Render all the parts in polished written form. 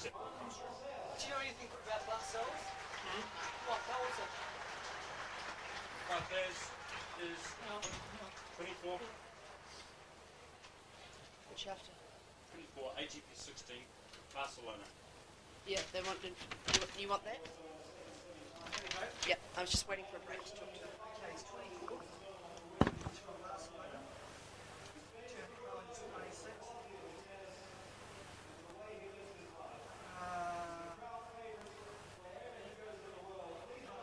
Do you know anything about Balcells? What was it? Barcells is 24. Which after? 24, ATP 16, Barcelona. Yeah, they want. You want that? Yeah, I was just waiting for a break to talk to him. Okay, it's 24. It's from Barcelona. Term is 26.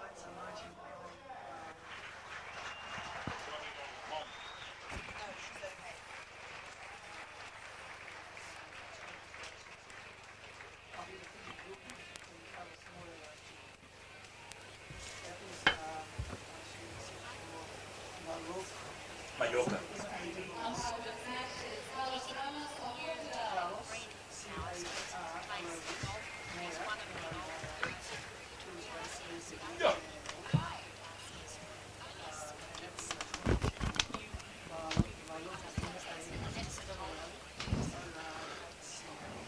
It's a 19. Mallorca.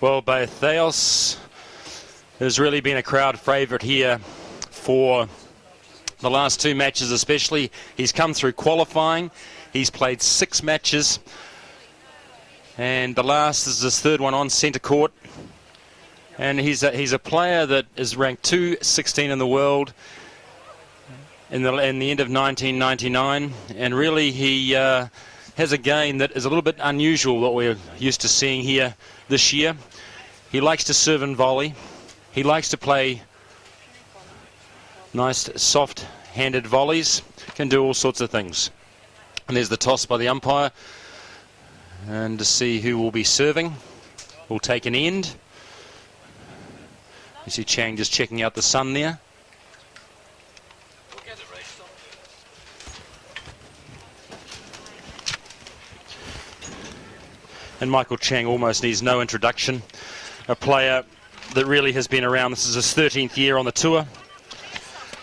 Well, Balcells has really been a crowd favourite here for the last two matches especially. He's come through qualifying. He's played 6 matches. And the last is his third one on centre court. And he's a player that is ranked 216 in the world in the end of 1999. And really he has a game that is a little bit unusual what we're used to seeing here this year. He likes to serve and volley. He likes to play nice soft-handed volleys. Can do all sorts of things. And there's the toss by the umpire. And to see who will be serving. Will take an end. You see Chang just checking out the sun there. And Michael Chang almost needs no introduction. A player that really has been around. This is his 13th year on the tour.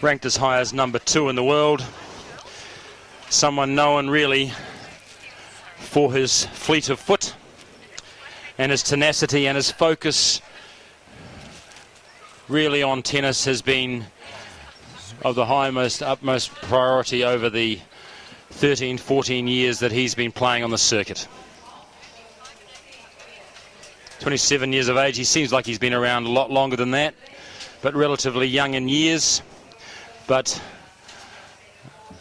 Ranked as high as number 2 in the world. Someone known really for his fleet of foot and his tenacity and his focus really on tennis has been of the utmost priority over the 13, 14 years that he's been playing on the circuit. 27 years of age. He seems like he's been around a lot longer than that, but relatively young in years. But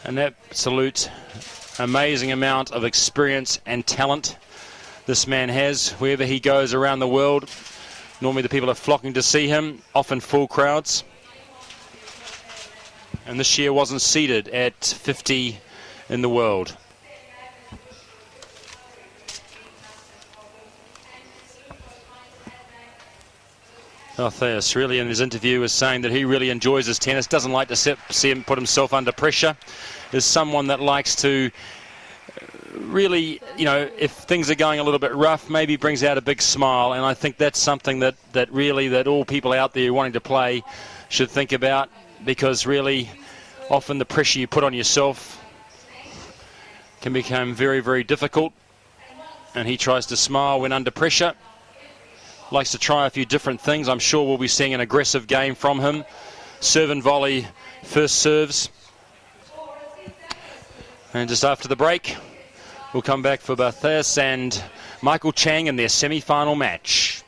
an absolute amazing amount of experience and talent this man has. Wherever he goes around the world, normally the people are flocking to see him, often full crowds. And this year wasn't seeded at 50 in the world. Balcells really in his interview is saying that he really enjoys his tennis, doesn't like to see him put himself under pressure, is someone that likes to really, you know, if things are going a little bit rough, maybe brings out a big smile. And I think that's something that all people out there wanting to play should think about, because really often the pressure you put on yourself can become very, very difficult. And he tries to smile when under pressure. Likes to try a few different things. I'm sure we'll be seeing an aggressive game from him. Serve and volley first serves. And just after the break, we'll come back for Balcells and Michael Chang in their semi-final match.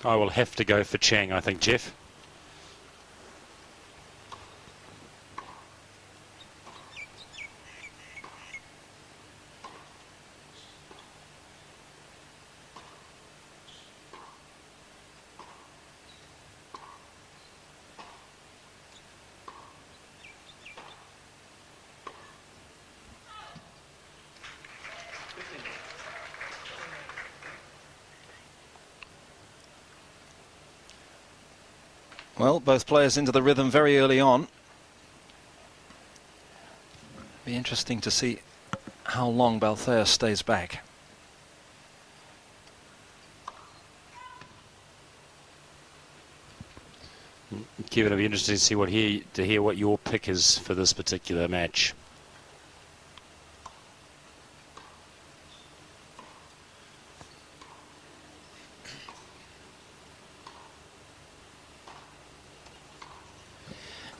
I will have to go for Chang, I think, Jeff. Well, both players into the rhythm very early on. Be interesting to see how long Balcells stays back. Kevin, it'll be interesting to see to hear what your pick is for this particular match.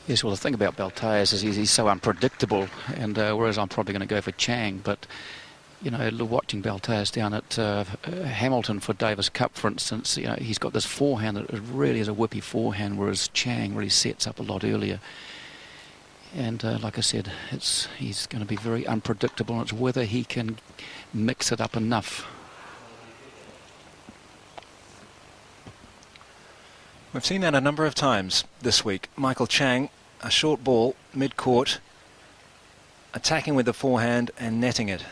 Yes, well, the thing about Balcells is he's so unpredictable, and whereas I'm probably going to go for Chang, but you know, watching Balcells down at Hamilton for Davis Cup, for instance, you know, he's got this forehand that really is a whippy forehand, whereas Chang really sets up a lot earlier. And like I said, he's going to be very unpredictable, and it's whether he can mix it up enough. We've seen that a number of times this week. Michael Chang, a short ball, mid-court, attacking with the forehand and netting it.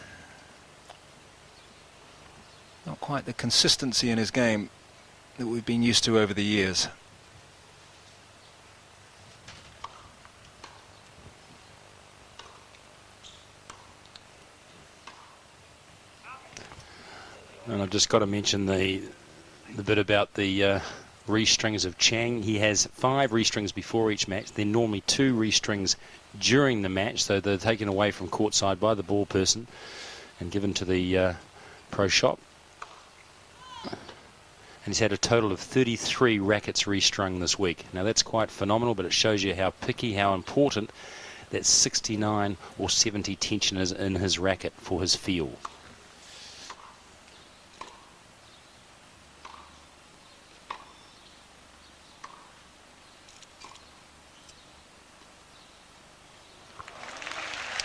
Not quite the consistency in his game that we've been used to over the years. And I've just got to mention the bit about the restrings of Chang. He has 5 restrings before each match, then normally 2 restrings during the match, so they're taken away from courtside by the ball person and given to the pro shop. And he's had a total of 33 rackets restrung this week. Now that's quite phenomenal, but it shows you how picky, how important that 69 or 70 tension is in his racket for his feel.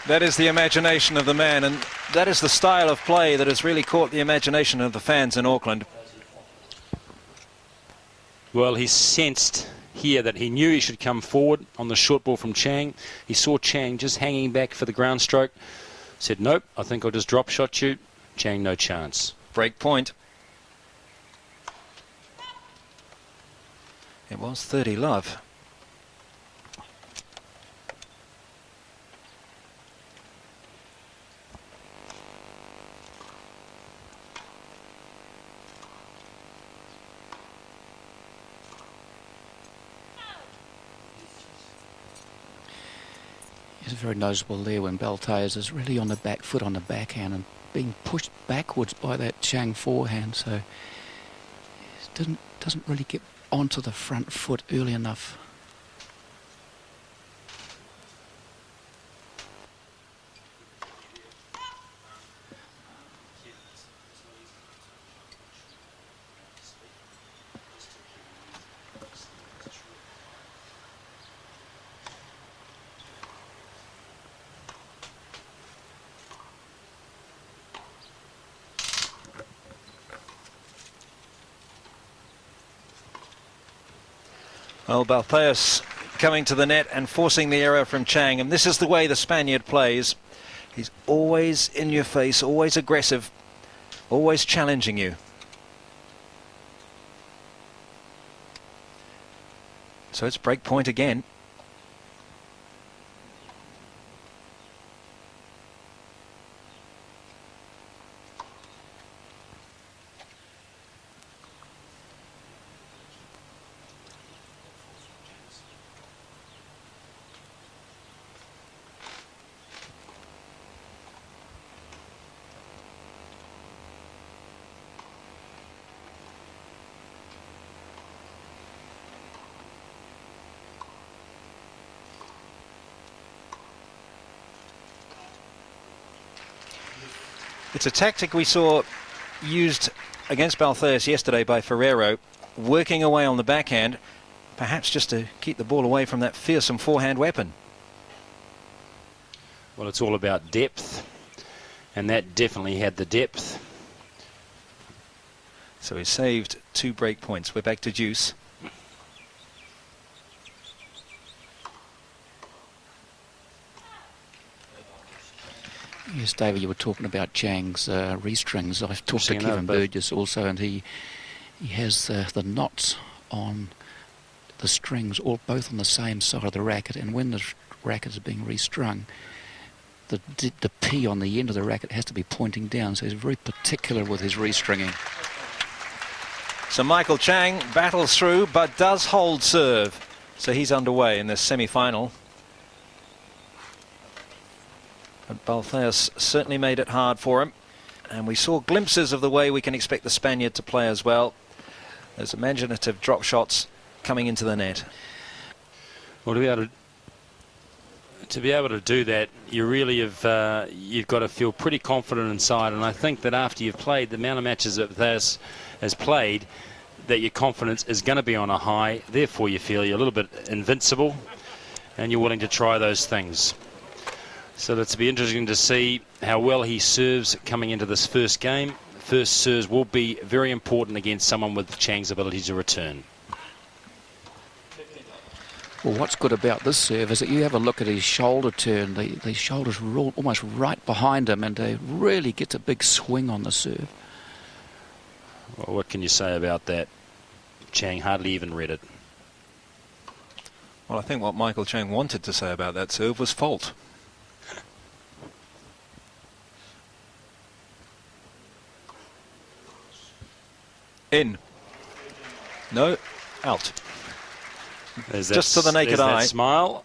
That is the imagination of the man, and that is the style of play that has really caught the imagination of the fans in Auckland. Well, he sensed here that he knew he should come forward on the short ball from Chang. He saw Chang just hanging back for the ground stroke. Said, nope, I think I'll just drop shot you. Chang, no chance. Break point. It was 30 love. It's very noticeable there when Balcells is really on the back foot on the backhand and being pushed backwards by that Chang forehand, so he doesn't really get onto the front foot early enough. Well, Balcells coming to the net and forcing the error from Chang, and this is the way the Spaniard plays. He's always in your face, always aggressive, always challenging you. So it's break point again. It's a tactic we saw used against Balcells yesterday by Ferrero. working away on the backhand, perhaps just to keep the ball away from that fearsome forehand weapon. Well, it's all about depth, and that definitely had the depth. So he saved 2 break points. We're back to deuce. Yes, David, you were talking about Chang's restrings. I've talked to Seen Kevin that, but- Burgess also, and he has the knots on the strings all both on the same side of the racket, and when the racket is being restrung, the P on the end of the racket has to be pointing down, so he's very particular with his restringing. So Michael Chang battles through but does hold serve. So he's underway in this semi-final. But Balcells certainly made it hard for him. And we saw glimpses of the way we can expect the Spaniard to play as well. There's imaginative drop shots coming into the net. Well, to be able to do that, you really have you've got to feel pretty confident inside. And I think that after you've played the amount of matches that Balcells has played, that your confidence is going to be on a high. Therefore, you feel you're a little bit invincible, and you're willing to try those things. So it's be interesting to see how well he serves coming into this first game. First serves will be very important against someone with Chang's ability to return. Well, what's good about this serve is that you have a look at his shoulder turn. The shoulders roll almost right behind him, and he really gets a big swing on the serve. Well, what can you say about that? Chang hardly even read it. Well, I think what Michael Chang wanted to say about that serve was fault. In. No. Out. Just to the naked eye. That smile.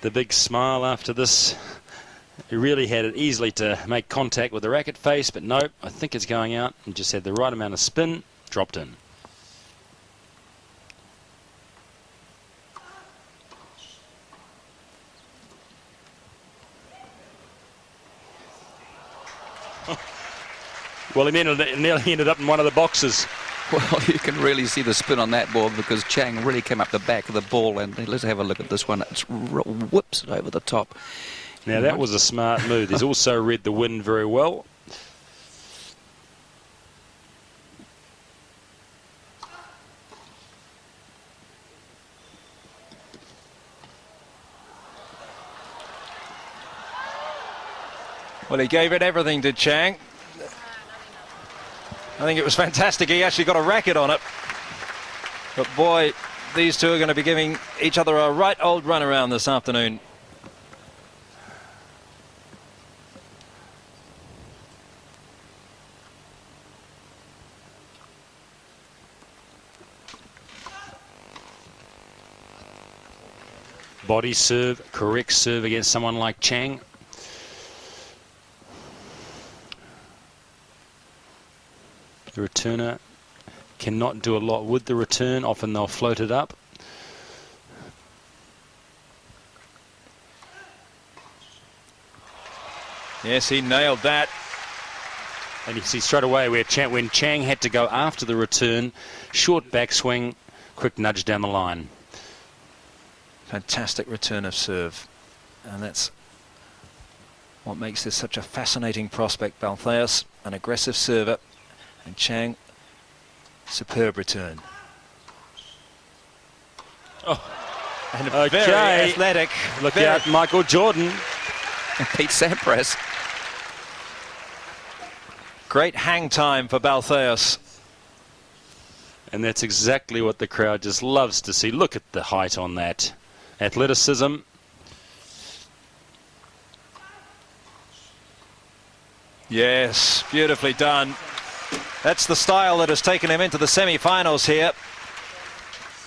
The big smile after this. He really had it easily to make contact with the racket face, but no, I think it's going out. And just had the right amount of spin, dropped in. Well, he nearly ended up in one of the boxes. Well, you can really see the spin on that ball because Chang really came up the back of the ball, and let's have a look at this one. It whips it over the top. Now, that was a smart move. He's also read the wind very well. Well, he gave it everything, did Chang. I think it was fantastic. He actually got a racket on it. But boy, these two are going to be giving each other a right old run around this afternoon. Body serve, correct serve against someone like Chang. The returner cannot do a lot with the return. Often they'll float it up. Yes, he nailed that. And you see straight away where when Chang had to go after the return, short backswing, quick nudge down the line. Fantastic return of serve. And that's what makes this such a fascinating prospect. Balcells, an aggressive server. And Chang, superb return. Oh, and okay. Very athletic. Look out, Michael Jordan. And Pete Sampras. Great hang time for Balcells. And that's exactly what the crowd just loves to see. Look at the height on that. Athleticism. Yes, beautifully done. That's the style that has taken him into the semi-finals here.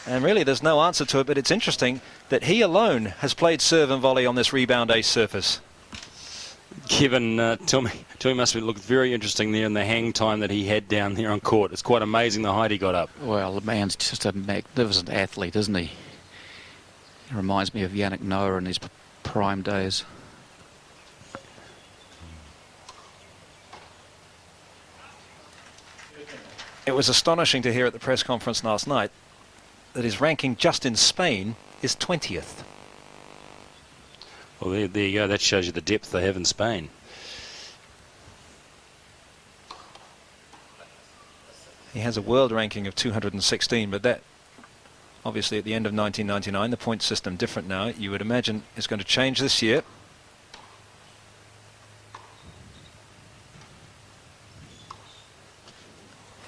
And really there's no answer to it, but it's interesting that he alone has played serve and volley on this rebound ace surface. Kevin, tell me must have looked very interesting there in the hang time that he had down there on court. It's quite amazing the height he got up. Well, the man's just a magnificent athlete, isn't he? He reminds me of Yannick Noah in his prime days. it was astonishing to hear at the press conference last night that his ranking just in Spain is 20th. Well, there you go. That shows you the depth they have in Spain. He has a world ranking of 216, but that, obviously, at the end of 1999, the point system different now, you would imagine is going to change this year.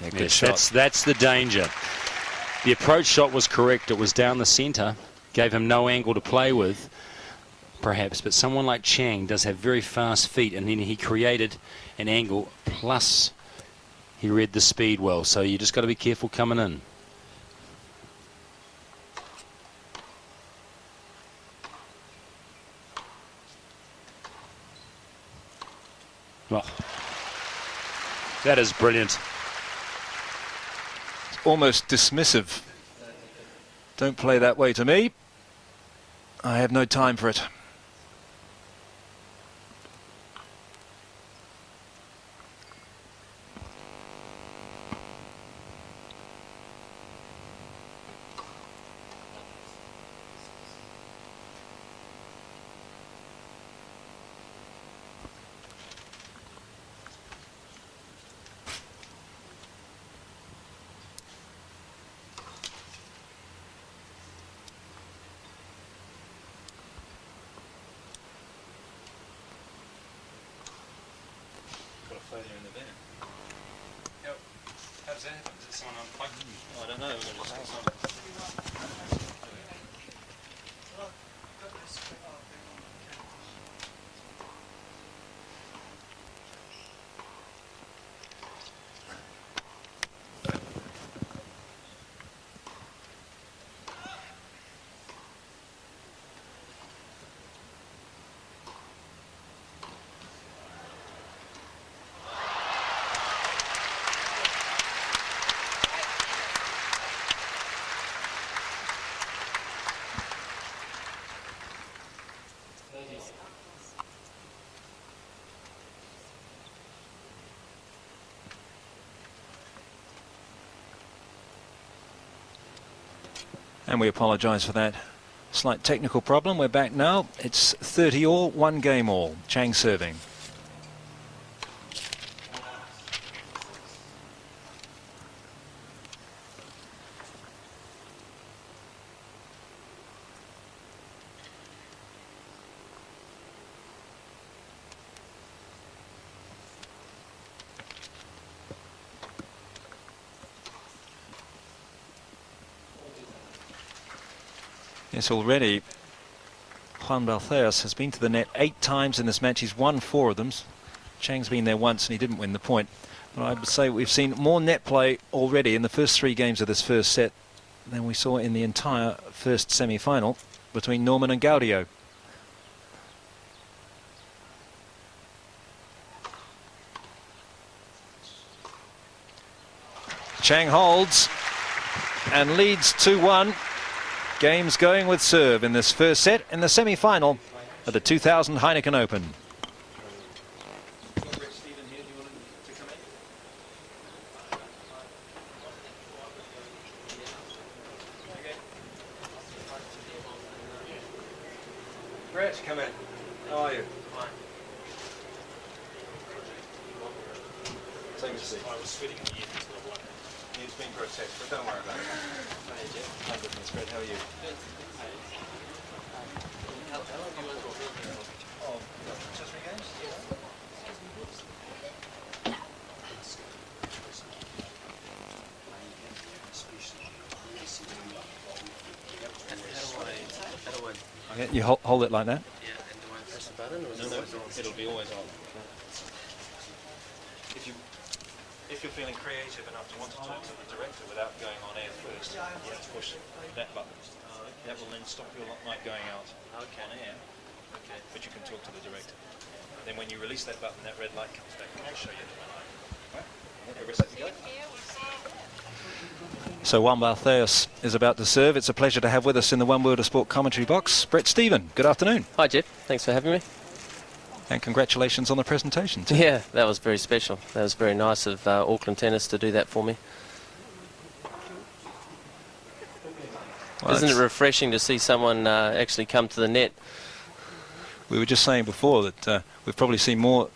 Yeah, good Yes, shot. that's the danger. The approach shot was correct. It was down the centre, gave him no angle to play with, perhaps. But someone like Chang does have very fast feet, and then he created an angle, plus he read the speed well. So you just got to be careful coming in. Oh, that is brilliant. Almost dismissive. Don't play that way to me. I have no time for it. How does that happen? Is it someone unplugged? I don't know. And we apologise for that slight technical problem. We're back now. It's 30 all, 1 game all. Chang serving. Yes, already Juan Balcells has been to the net 8 times in this match. He's won 4 of them. Chang's been there once and he didn't win the point. But I would say we've seen more net play already in the first 3 games of this first set than we saw in the entire first semi-final between Norman and Gaudio. Chang holds and leads 2-1. Games going with serve in this first set in the semi-final of the 2000 Heineken Open. Brett, come in. How are you? Fine. Take a seat. I was sweating in the ear until I won. It's been protected, but don't worry about it. Hey, Jeff. Hi, Miss Brett. How are you? How long do you want to go? Oh, 2 or 3 games? How do I... Okay, you hold it like that? Yeah, and do I press a button or No, it'll be always on. If you're feeling creative enough to want to talk to the director without going on air first, you have to push that button. That will then stop your mic going out on air, but you can talk to the director. Then when you release that button, that red light comes back and I'll show you the red light. Right? Okay, we're set to go. So Juan Balcells is about to serve. It's a pleasure to have with us in the One World of Sport commentary box, Brett Stephen. Good afternoon. Hi, Jeff. Thanks for having me. And congratulations on the presentation too. Yeah, that was very special. That was very nice of Auckland Tennis to do that for me. Well, Isn't it refreshing to see someone actually come to the net? we were just saying before that we've probably seen more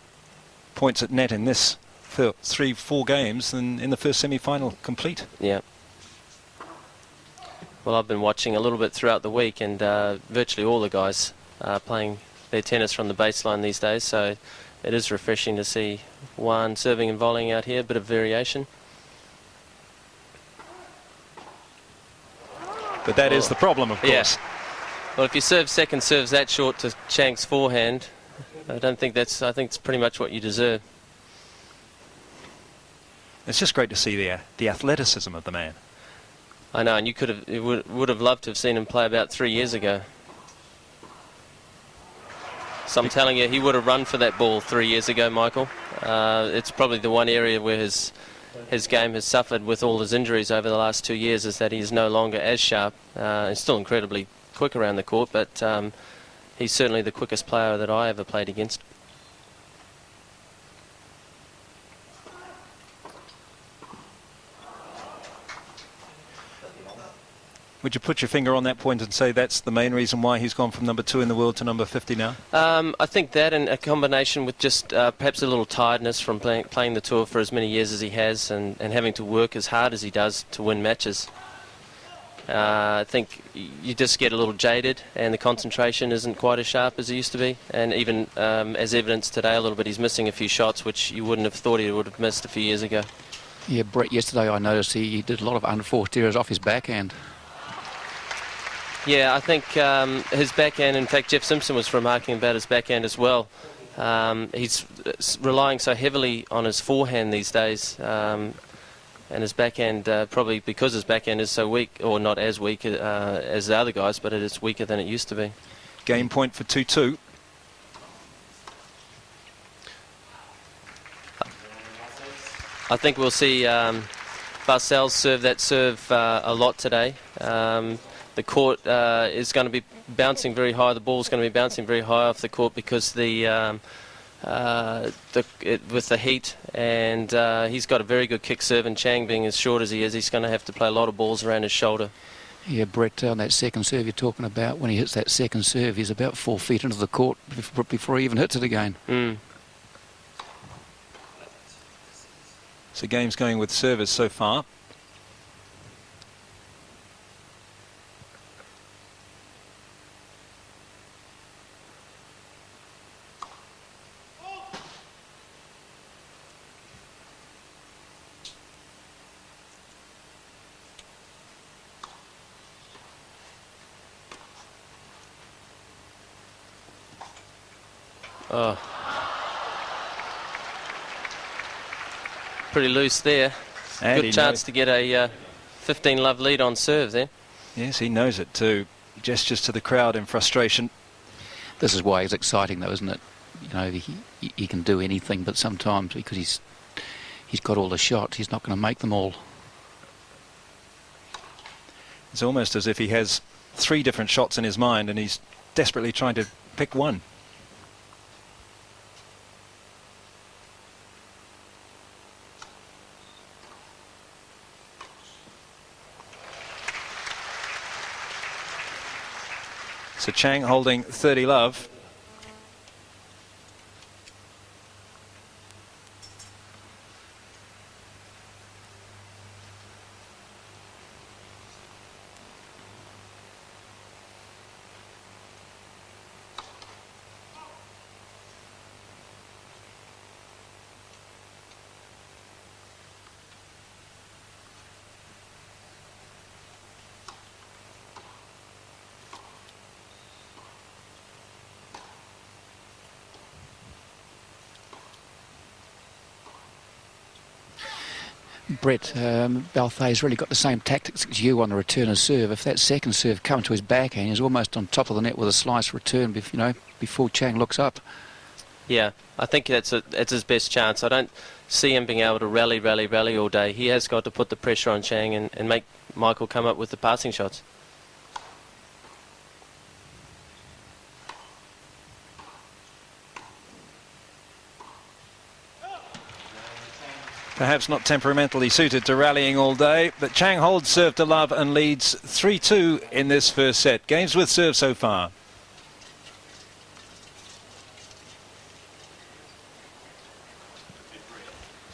points at net in this 3-4 games than in the first semi-final complete. Yeah. Well, I've been watching a little bit throughout the week, and virtually all the guys are playing their tennis from the baseline these days, so it is refreshing to see Juan serving and volleying out here, a bit of variation. But that is the problem, of course. Well, if you serve second serves that short to Chang's forehand, I think it's pretty much what you deserve. It's just great to see the athleticism of the man. I know, and you would have loved to have seen him play about 3 years ago. So I'm telling you, he would have run for that ball 3 years ago, Michael. It's probably the one area where his game has suffered with all his injuries over the last 2 years, is that he's no longer as sharp. He's still incredibly quick around the court, but he's certainly the quickest player that I ever played against. Would you put your finger on that point and say that's the main reason why he's gone from number 2 in the world to number 50 now? I think that, and a combination with just perhaps a little tiredness from playing the tour for as many years as he has, and having to work as hard as he does to win matches. I think you just get a little jaded, and the concentration isn't quite as sharp as it used to be. And even as evidenced today a little bit, he's missing a few shots which you wouldn't have thought he would have missed a few years ago. Yeah, Brett, yesterday I noticed he did a lot of unforced errors off his backhand. Yeah, I think his backhand, in fact, Jeff Simpson was remarking about his backhand as well. He's relying so heavily on his forehand these days, and his backhand, probably because his backhand is so weak, or not as weak as the other guys, but it is weaker than it used to be. Game point for 2-2. I think we'll see Balcells serve that serve a lot today. The court is going to be bouncing very high. The ball's going to be bouncing very high off the court because with the heat, and he's got a very good kick serve, and Chang being as short as he is, he's going to have to play a lot of balls around his shoulder. Yeah, Brett, on that second serve you're talking about, when he hits that second serve, he's about 4 feet into the court before he even hits it again. So game's going with service so far. Oh. Pretty loose there. And good chance to get a 15-love lead on serve there. Yes, he knows it too. He gestures to the crowd in frustration. This is why he's exciting, though, isn't it? You know, he can do anything, but sometimes because he's got all the shots, he's not going to make them all. It's almost as if he has 3 different shots in his mind and he's desperately trying to pick one. So Chang holding 30 love. Brett, Balcells really got the same tactics as you on the return of serve. If that second serve come to his backhand, he's almost on top of the net with a slice return, before Chang looks up. Yeah, I think it's his best chance. I don't see him being able to rally all day. He has got to put the pressure on Chang and make Michael come up with the passing shots. Perhaps not temperamentally suited to rallying all day, but Chang holds serve to love and leads 3-2 in this first set. Games with serve so far.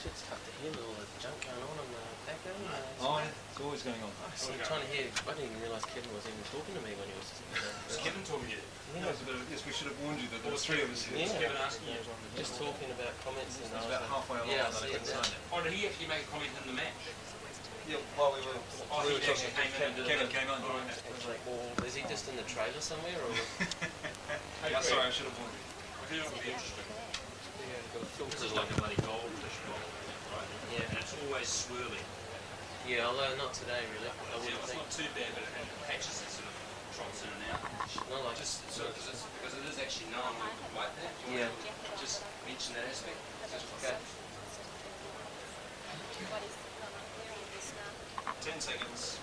Shit's tough to hear with all the junk going on in the background. Oh, it's always going on. I'm trying to hear. I didn't even realise Kevin was even talking to me when he was. Kevin talking to you? Yes, we should have warned you that there were three of us here. Yeah. Kevin asking you. Just talking about comments and It's about halfway along Yeah, I and then I see couldn't it now. sign it. Oh, did he actually make a comment in the match? Yeah, while we were He actually came in and did Kevin it. came on. I was like, well, is he just in the trailer somewhere, or? Yeah, sorry, I should have warned you. I think it would be interesting. This is like a bloody goldfish bowl, right? Yeah. And it's always swirling. Yeah, although not today, really. I Yeah, wouldn't it's think. not too bad, but it has patches that sort of trots in and out. Not like Just so because it is actually known like that. Do you Yeah. want to just mention that aspect? Just Okay. 10 seconds.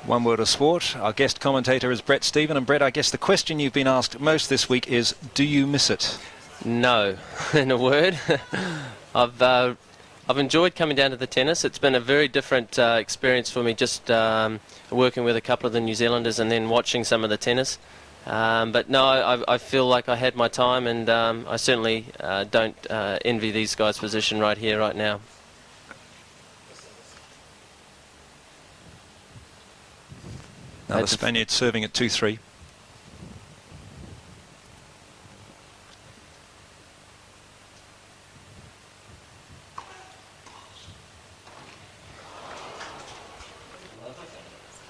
One word of sport. Our guest commentator is Brett Stephen. And Brett, I guess the question you've been asked most this week is, do you miss it? No, in a word. I've enjoyed coming down to the tennis. It's been a very different experience for me, just working with a couple of the New Zealanders and then watching some of the tennis. But no, I feel like I had my time, and I certainly don't envy these guys' position right here, right now. Now the Spaniard serving at 2-3.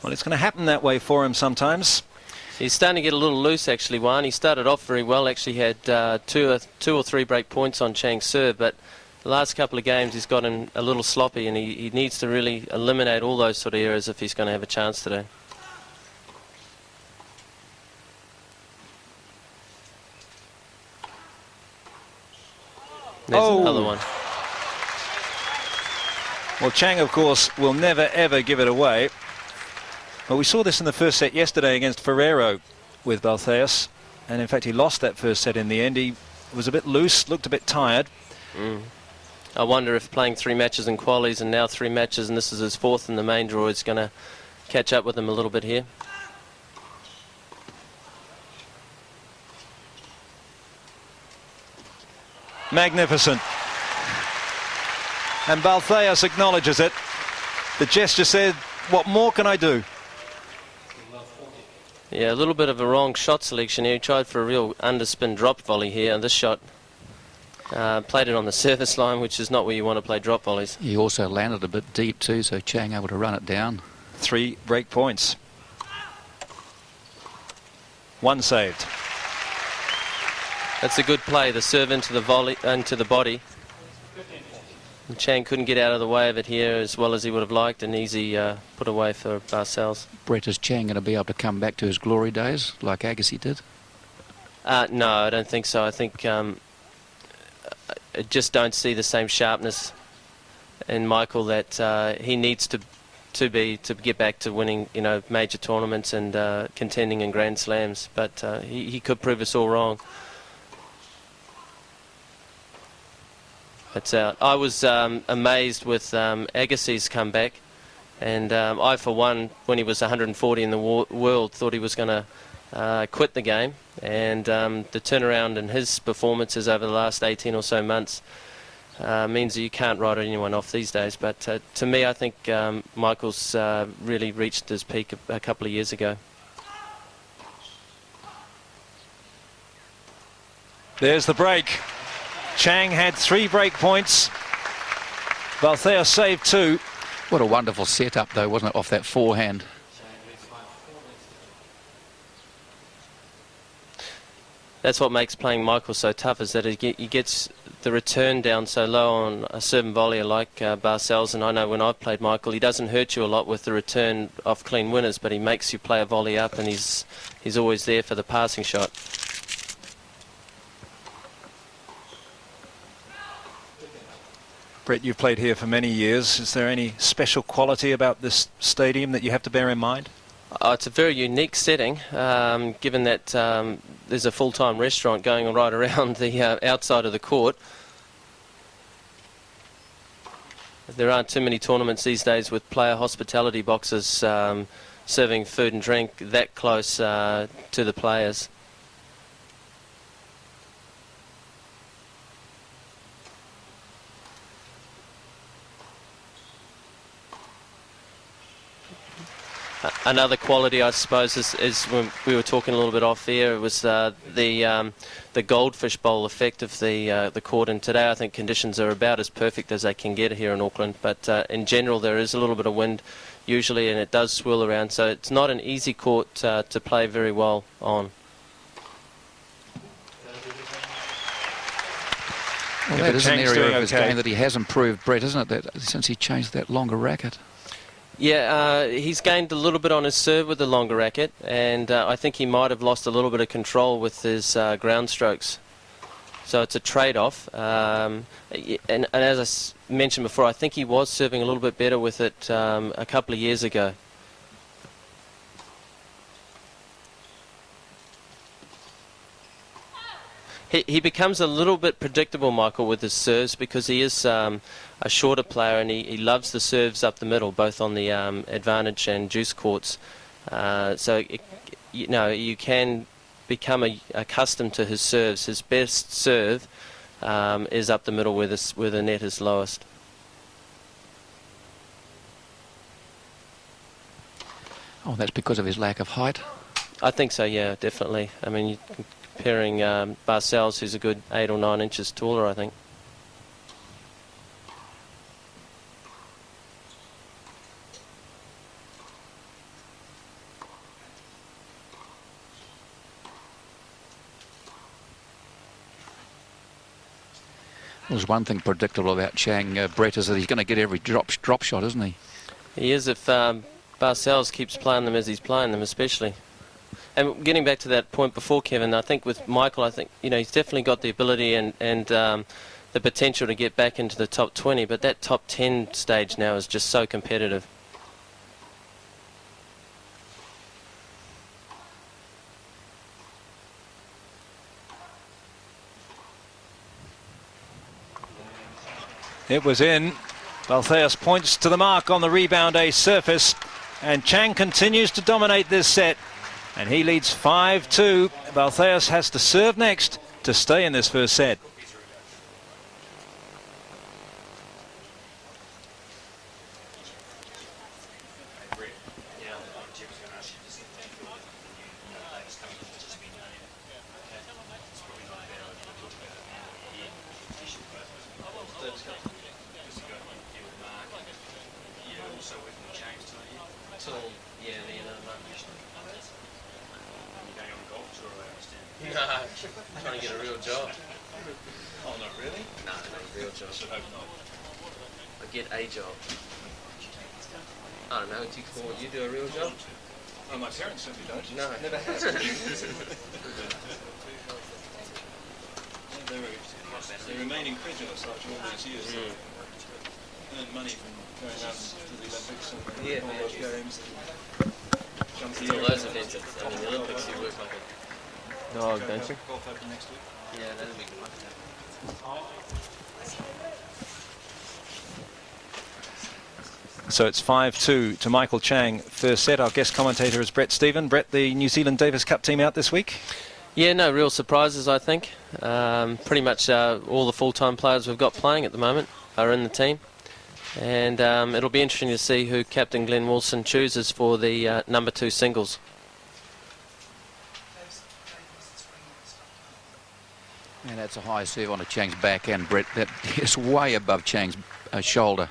Well, it's going to happen that way for him sometimes. He's starting to get a little loose, actually, Juan. He started off very well, actually had two or three break points on Chang's serve, but the last couple of games he's gotten a little sloppy, and he needs to really eliminate all those sort of errors if he's going to have a chance today. There's another one. Well, Chang, of course, will never, ever give it away. Well, we saw this in the first set yesterday against Ferrero with Balcells. And, in fact, he lost that first set in the end. He was a bit loose, looked a bit tired. I wonder if playing 3 matches in qualies and now 3 matches, and this is his 4th in the main draw, is going to catch up with him a little bit here. Magnificent. And Balcells acknowledges it. The gesture said, what more can I do? Yeah, a little bit of a wrong shot selection here. He tried for a real underspin drop volley here, and this shot played it on the surface line, which is not where you want to play drop volleys. He also landed a bit deep too, so Chang able to run it down. 3 break points. 1 saved. That's a good play, the serve into the volley, into the body. And Chang couldn't get out of the way of it here as well as he would have liked. An easy put away for Balcells. Brett, is Chang going to be able to come back to his glory days like Agassi did? No, I don't think so. I think I just don't see the same sharpness in Michael that he needs to get back to winning, major tournaments and contending in Grand Slams. But he could prove us all wrong. That's out. I was amazed with Agassi's comeback, and I, for one, when he was 140 in the world, thought he was going to quit the game. And the turnaround in his performances over the last 18 or so months means that you can't write anyone off these days. But to me, I think Michael's really reached his peak a couple of years ago. There's the break. Chang had 3 break points. Balcells saved 2. What a wonderful setup though, wasn't it, off that forehand? That's what makes playing Michael so tough, is that he gets the return down so low on a certain volleyer like Balcells. And I know when I've played Michael, he doesn't hurt you a lot with the return off clean winners, but he makes you play a volley up, and he's always there for the passing shot. Brett, you've played here for many years. Is there any special quality about this stadium that you have to bear in mind? It's a very unique setting, given that there's a full-time restaurant going right around the outside of the court. There aren't too many tournaments these days with player hospitality boxes serving food and drink that close to the players. Another quality, I suppose, is when we were talking a little bit off air, it was the goldfish bowl effect of the court. And today I think conditions are about as perfect as they can get here in Auckland. But in general there is a little bit of wind usually, and it does swirl around. So it's not an easy court to play very well on. Well, that is an area of his game that he has improved, Brett, isn't it? That since he changed that longer racket. Yeah, he's gained a little bit on his serve with the longer racket, and I think he might have lost a little bit of control with his ground strokes. So it's a trade-off. And as I mentioned before, I think he was serving a little bit better with it a couple of years ago. He becomes a little bit predictable, Michael, with his serves, because he is a shorter player, and he loves the serves up the middle, both on the advantage and juice courts. So you can become accustomed to his serves. His best serve is up the middle where the net is lowest. Oh, that's because of his lack of height? I think so, yeah, definitely. I mean, comparing Balcells, who's a good 8 or 9 inches taller, I think. Well, there's one thing predictable about Chang, Brett, is that he's going to get every drop shot, isn't he? He is, if Balcells keeps playing them as he's playing them, especially. And getting back to that point before, Kevin, I think with Michael, I think he's definitely got the ability and the potential to get back into the top 20, but that top 10 stage now is just so competitive. It was in. Balcells points to the mark on the rebound ace surface, and Chang continues to dominate this set, and he leads 5-2. Balcells has to serve next to stay in this first set. Trying to get a real job. Oh, not really? No, real job. I get a job. I don't know, you do a real job? Oh, my parents certainly don't. No. Never has. They remain incredulous after all these years. Earn money from going out to the Olympics and all those games. All those events, I mean, the Olympics, you work like a dog, don't you? Golf Open next week. Yeah, that'll be good. So it's 5-2 to Michael Chang. First set. Our guest commentator is Brett Stephen. Brett, the New Zealand Davis Cup team out this week? Yeah, no real surprises, I think. Pretty much all the full-time players we've got playing at the moment are in the team. And it'll be interesting to see who Captain Glenn Wilson chooses for the number 2 singles. And that's a high serve on a Chang's backhand, Brett. That is way above Chang's shoulder.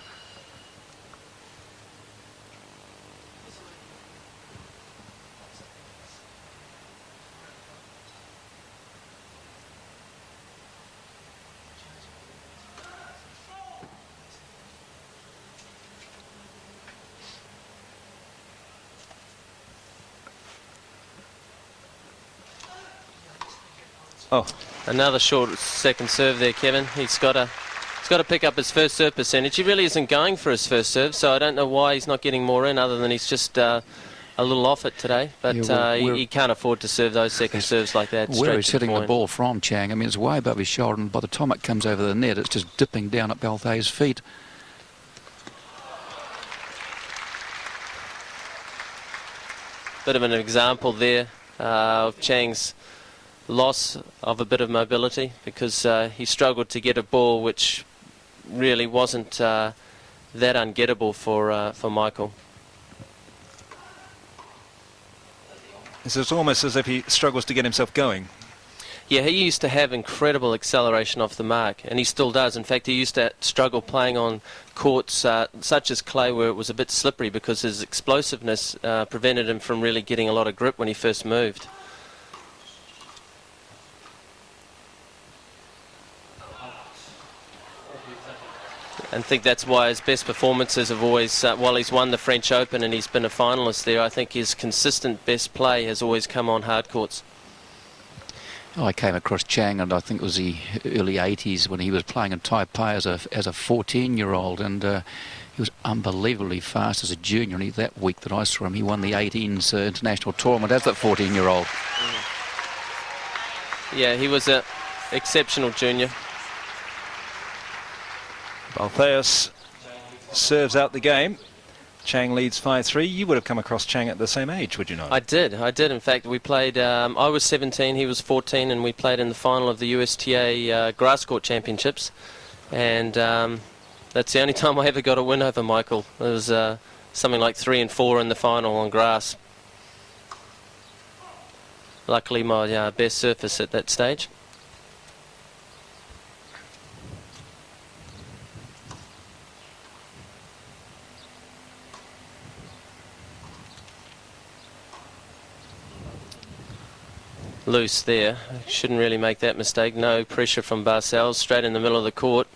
Oh, another short second serve there, Kevin. He's got to pick up his first serve percentage. He really isn't going for his first serve, so I don't know why he's not getting more in, other than he's just a little off it today, but Yeah, he can't afford to serve those second serves like that. Where straight he's to hitting the point. ball from, Chang, I mean, it's way above his shoulder, and by the time it comes over the net, it's just dipping down at Balcells' feet. Bit of an example there of Chang's loss of a bit of mobility, because he struggled to get a ball which really wasn't that ungettable for Michael. It's almost as if he struggles to get himself going. Yeah, he used to have incredible acceleration off the mark, and he still does. In fact, he used to struggle playing on courts such as clay, where it was a bit slippery, because his explosiveness prevented him from really getting a lot of grip when he first moved. And I think that's why his best performances have always, while he's won the French Open and he's been a finalist there, I think his consistent best play has always come on hard courts. I came across Chang, and I think it was the early 80s, when he was playing in Taipei as a 14-year-old, and he was unbelievably fast as a junior. And that week that I saw him, he won the 18s international tournament as that 14-year-old. Yeah, he was an exceptional junior. Balcells serves out the game. Chang leads 5-3. You would have come across Chang at the same age, would you not? I did. In fact, we played, I was 17, he was 14, and we played in the final of the USTA grass court championships. And that's the only time I ever got a win over Michael. It was something like 3 and 4 in the final on grass. Luckily, my best surface at that stage. Loose there. Shouldn't really make that mistake. No pressure from Balcells, straight in the middle of the court.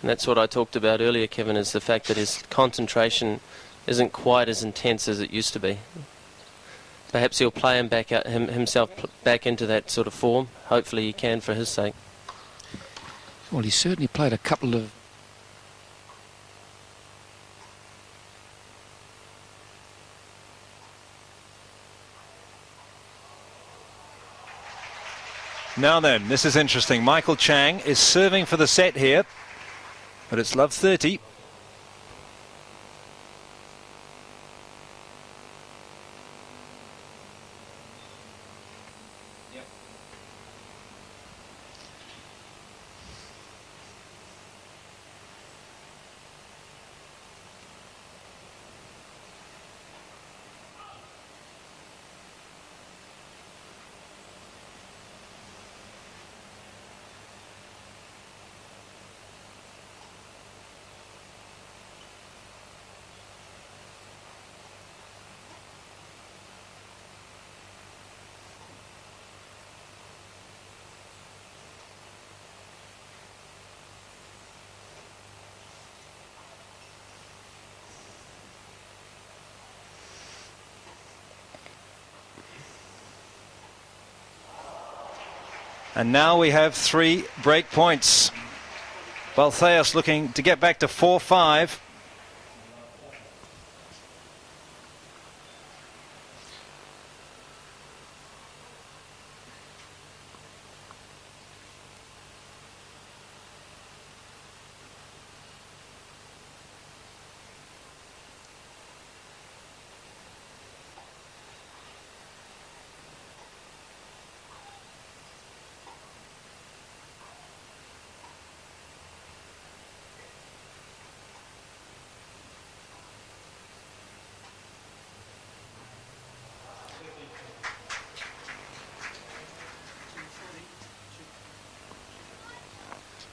And that's what I talked about earlier, Kevin, is the fact that his concentration isn't quite as intense as it used to be. Perhaps he'll play him back out, himself back into that sort of form. Hopefully he can, for his sake. Well, he certainly played a couple of... Now then, this is interesting. Michael Chang is serving for the set here, but it's love 30. And now we have 3 break points. Balcells looking to get back to 4-5.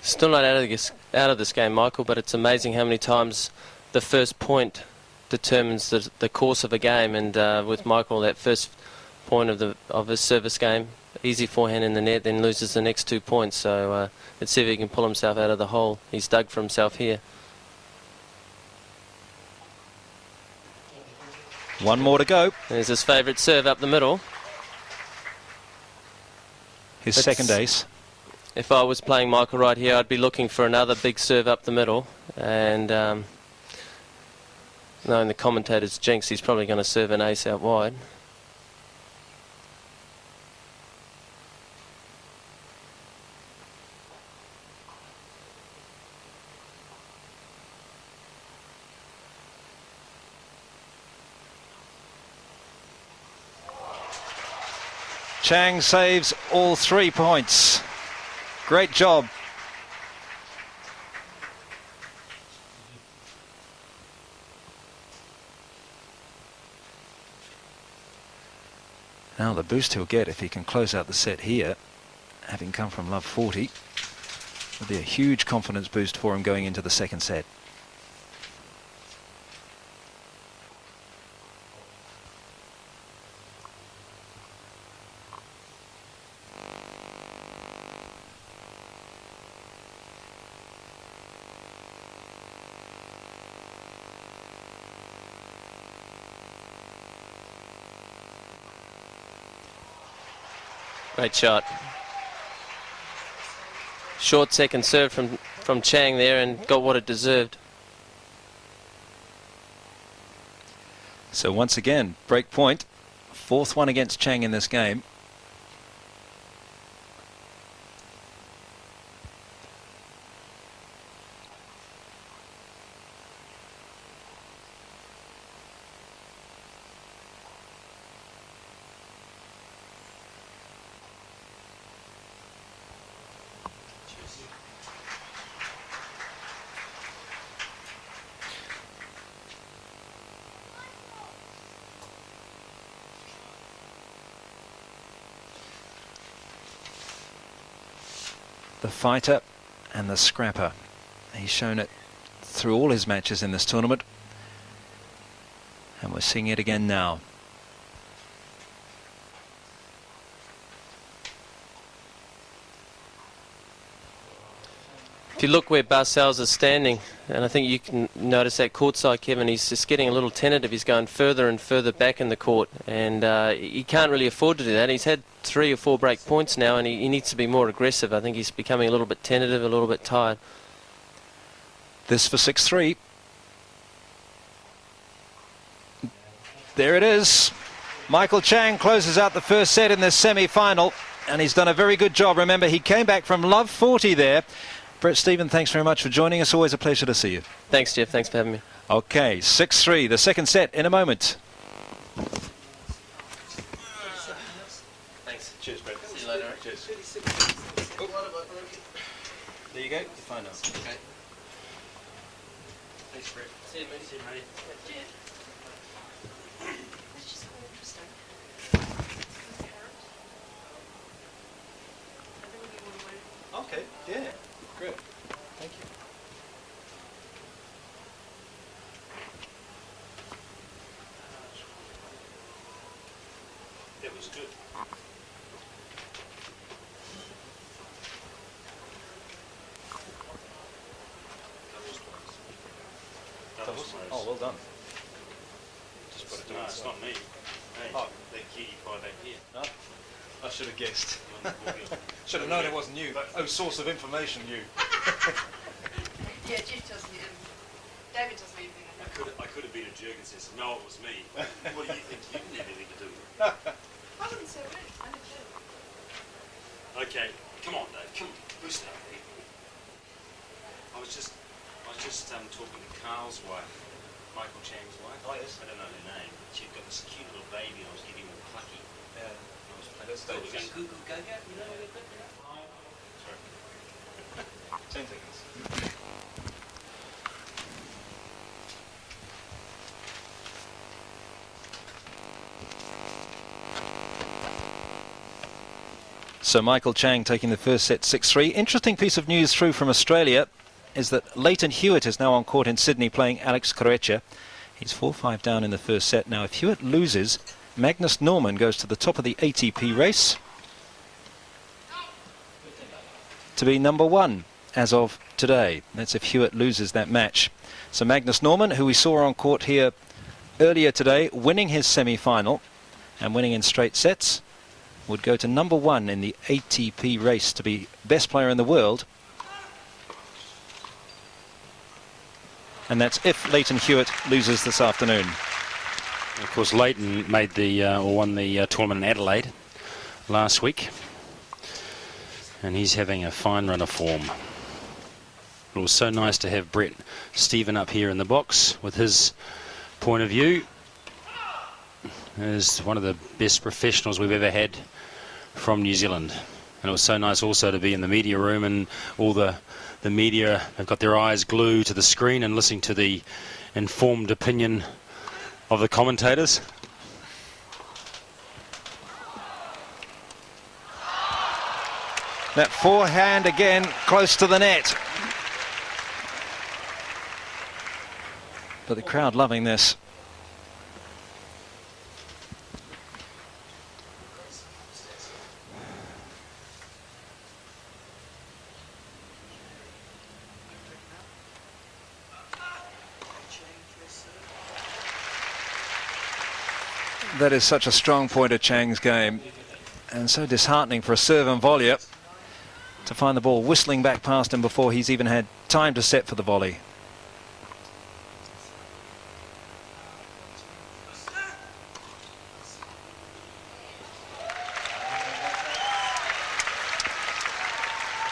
Still not out of this game, Michael, but it's amazing how many times the first point determines the course of a game. And with Michael, that first point of his service game, easy forehand in the net, then loses the next 2 points. So let's see if he can pull himself out of the hole. He's dug for himself here. One more to go. There's his favourite serve up the middle. His second ace. If I was playing Michael right here, I'd be looking for another big serve up the middle, and knowing the commentator's jinx, he's probably going to serve an ace out wide. Chang saves all 3 points. Great job. Now the boost he'll get if he can close out the set here, having come from love 40, will be a huge confidence boost for him going into the second set. Great shot. Short second serve from Chang there, and got what it deserved. So once again, break point. 4th one against Chang in this game. The fighter and the scrapper. He's shown it through all his matches in this tournament, and we're seeing it again now. If you look where Balcells is standing, and I think you can notice that courtside, Kevin, he's just getting a little tentative. He's going further and further back in the court, and he can't really afford to do that. He's had 3 or 4 break points now, and he needs to be more aggressive. I think he's becoming a little bit tentative, a little bit tired. This for 6-3. There it is. Michael Chang closes out the first set in this semi-final, and he's done a very good job. Remember, he came back from love 40 there. Brett Stephen, thanks very much for joining us. Always a pleasure to see you. Thanks, Jeff. Thanks for having me. Okay, 6-3, the second set in a moment. Thanks. Cheers, Brett. See you later. Cheers. There you go, you find out. Okay. Thanks, Brett. See you, mate. See you, mate. That's just so interesting. Okay, yeah, great. Thank you. It was good. Oh, well done. Just put it down. No, it's not me. Hey, Oh. that cutie pie back here. No? I should have guessed. You're on the ball. Should have known it wasn't you. Oh, source of information, you. Yeah, Jeff tells me, David tells me everything. I could have been a jerk and said, no, it was me. What do you think? You didn't have anything to do with it. I wouldn't say it. I didn't do it. Okay, come on, Dave. Come on, boost it up. I was just talking to Carl's wife, Michael Chang's wife. Oh, yes. I don't know her name. She'd got this cute little baby, and I was getting all plucky. Yeah. I was playing. That's Going dangerous. goo goo gaga. You know what I mean? Sorry. 10 seconds. So Michael Chang taking the first set 6-3. Interesting piece of news through from Australia is that Leighton Hewitt is now on court in Sydney playing Alex Corretja. He's 4-5 down in the first set. Now if Hewitt loses, Magnus Norman goes to the top of the ATP race to be number 1 as of today. That's if Hewitt loses that match. So Magnus Norman, who we saw on court here earlier today, winning his semi-final and winning in straight sets, would go to number 1 in the ATP race to be best player in the world. and that's if Leighton Hewitt loses this afternoon. Of course, Leighton made the or won the tournament in Adelaide last week, and he's having a fine run of form. It was so nice to have Brett Stephen up here in the box with his point of view as one of the best professionals we've ever had from New Zealand. And it was so nice also to be in the media room, and all the media have got their eyes glued to the screen and listening to the informed opinion of the commentators. That forehand again close to the net. But the crowd loving this. That is such a strong point of Chang's game, and so disheartening for a serve and volleyer to find the ball whistling back past him before he's even had time to set for the volley.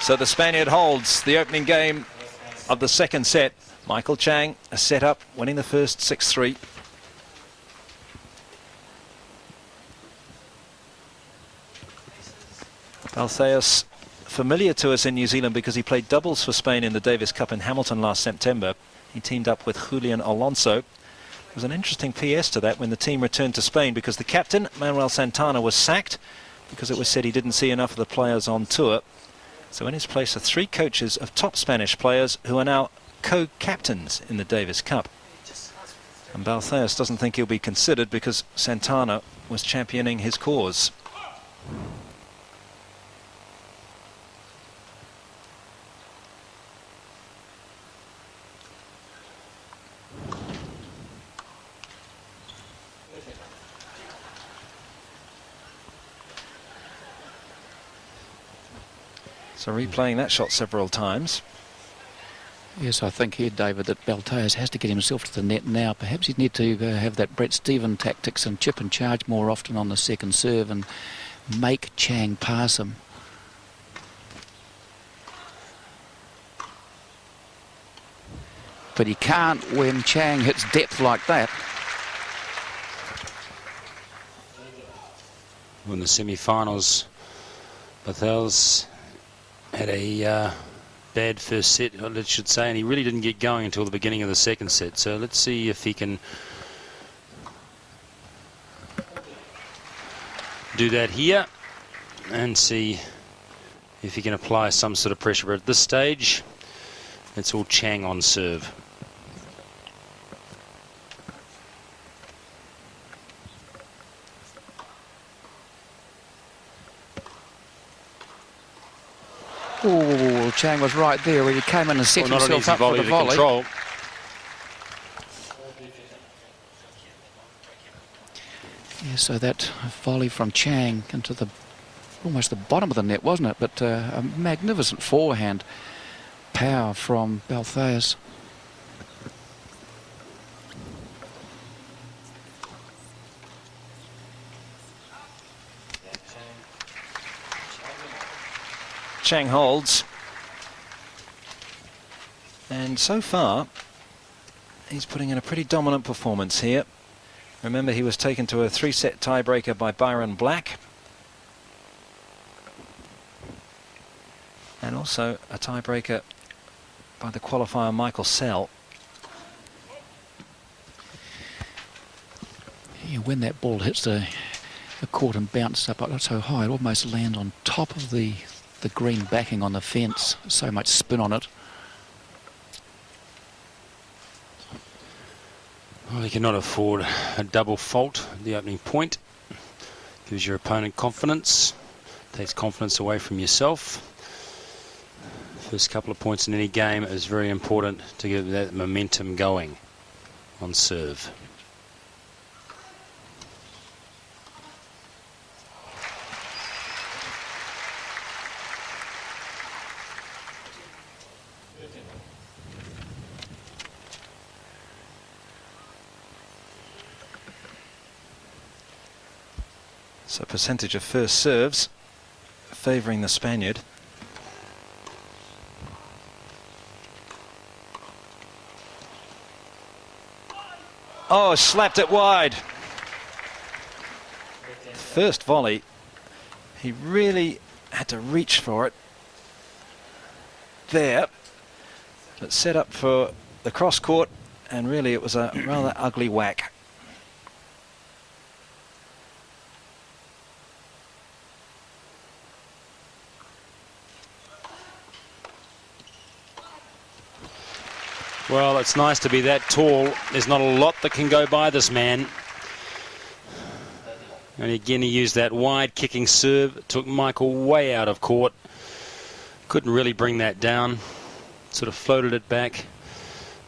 So the Spaniard holds the opening game of the second set. Michael Chang, a set up, winning the first 6-3. Balcells, familiar to us in New Zealand because he played doubles for Spain in the Davis Cup in Hamilton last September. He teamed up with Julian Alonso. There was an interesting PS to that when the team returned to Spain, because the captain, Manuel Santana, was sacked because it was said he didn't see enough of the players on tour. So in his place are 3 coaches of top Spanish players who are now co-captains in the Davis Cup. And Balcells doesn't think he'll be considered because Santana was championing his cause. So replaying that shot several times. Yes, I think here, David, that Balcells has to get himself to the net now. Perhaps he'd need to have that Brett Stephen tactics and chip and charge more often on the second serve and make Chang pass him. But he can't when Chang hits depth like that. In the semi-finals, Balcells had a bad first set, I should say, and he really didn't get going until the beginning of the second set. So let's see if he can do that here and see if he can apply some sort of pressure. But at this stage, it's all Chang on serve. Oh, Chang was right there where he came in and set himself up for the volley. Control. Yeah, so that volley from Chang into the almost the bottom of the net, wasn't it? But a magnificent forehand power from Balcells. Chang holds, and so far he's putting in a pretty dominant performance here. Remember, he was taken to a 3-set tiebreaker by Byron Black, and also a tiebreaker by the qualifier Michael Sell. Yeah, when that ball hits the court and bounces up so high, it almost lands on top of the green backing on the fence. So much spin on it. Well, you cannot afford a double fault at the opening point. Gives your opponent confidence, takes confidence away from yourself. First couple of points in any game is very important to get that momentum going on serve. So percentage of first serves favouring the Spaniard. Oh, slapped it wide. First volley, he really had to reach for it there. But set up for the cross court, and really it was a rather ugly whack. Well, it's nice to be that tall. There's not a lot that can go by this man. And again, he used that wide kicking serve. It took Michael way out of court. Couldn't really bring that down. Sort of floated it back.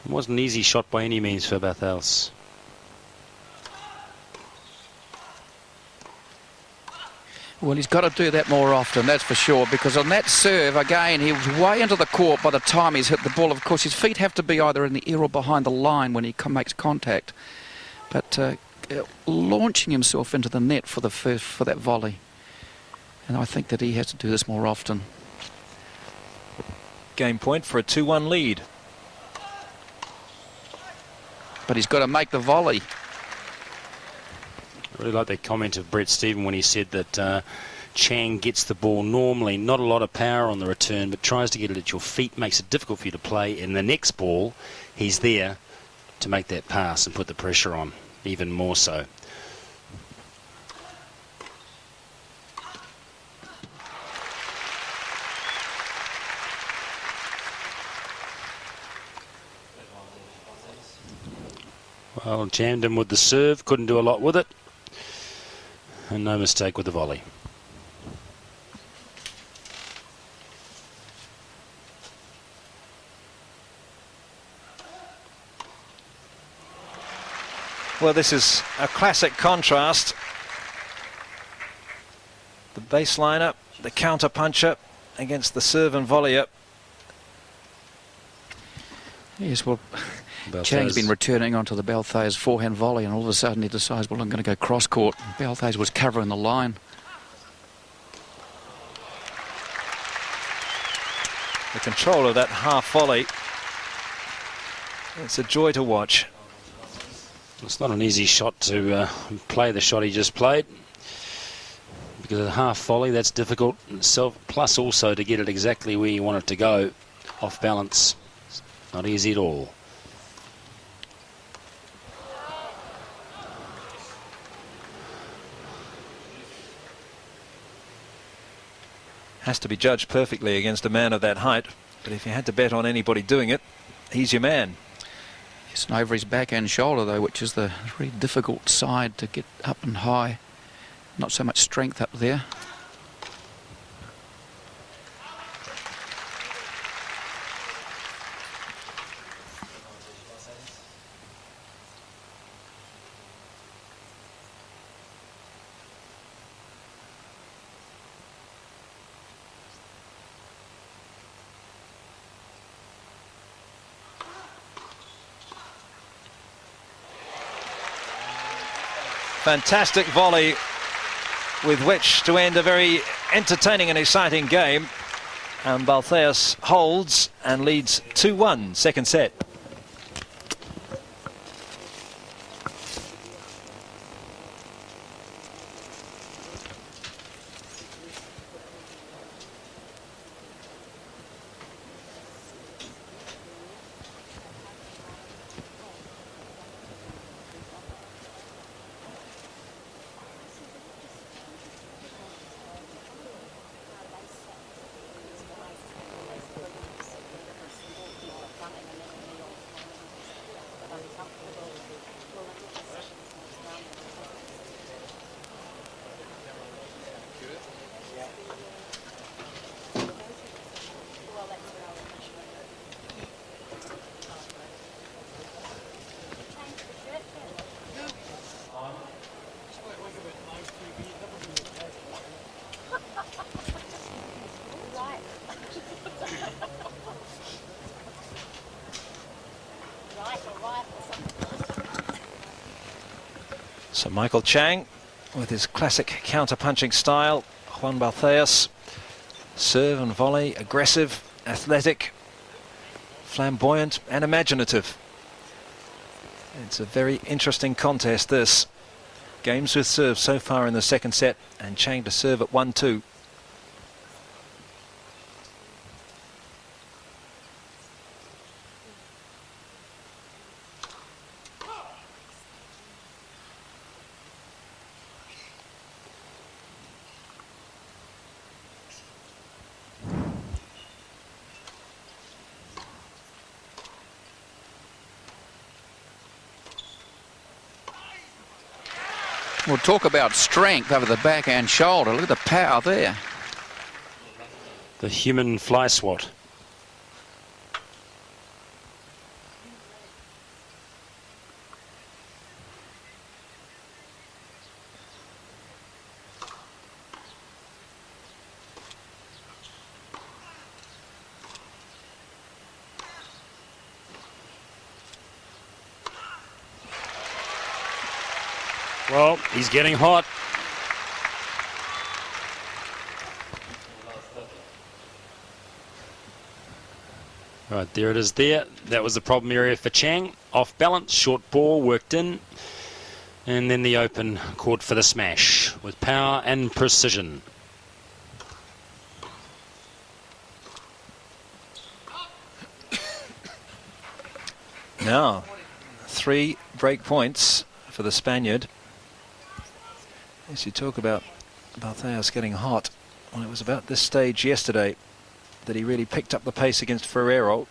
It wasn't an easy shot by any means for Balcells. Well, he's got to do that more often, that's for sure, because on that serve, again, he was way into the court by the time he's hit the ball. Of course, his feet have to be either in the air or behind the line when he makes contact. But launching himself into the net for that volley. And I think that he has to do this more often. Game point for a 2-1 lead. But he's got to make the volley. I really like that comment of Brett Stephen when he said that Chang gets the ball normally, not a lot of power on the return, but tries to get it at your feet, makes it difficult for you to play. In the next ball, he's there to make that pass and put the pressure on, even more so. Well, jammed him with the serve, couldn't do a lot with it. And no mistake with the volley. Well, this is a classic contrast. The baseliner, the counter puncher against the serve and volleyer. Yes, well, Balcells. Chang's been returning onto the Balcells forehand volley, and all of a sudden he decides, well, I'm going to go cross-court. Balcells was covering the line. The control of that half volley. It's a joy to watch. It's not an easy shot to play the shot he just played. Because a half volley, that's difficult in itself. Plus also to get it exactly where you want it to go, off balance. It's not easy at all. Has to be judged perfectly against a man of that height. But if you had to bet on anybody doing it, he's your man. Yes, and over his back and shoulder, though, which is the really difficult side to get up and high. Not so much strength up there. Fantastic volley with which to end a very entertaining and exciting game. And Balcells holds and leads 2-1, second set. So Michael Chang with his classic counter-punching style. Juan Balcells, serve and volley, aggressive, athletic, flamboyant and imaginative. It's a very interesting contest, this. Games with serve so far in the second set, and Chang to serve at 1-2. We'll talk about strength over the backhand shoulder. Look at the power there. The human fly swat. Well, he's getting hot. Right, there it is there. That was the problem area for Chang. Off balance, short ball, worked in. And then the open caught for the smash with power and precision. Now, 3 break points for the Spaniard. As you talk about Balcells getting hot, well, it was about this stage yesterday that he really picked up the pace against Ferrero.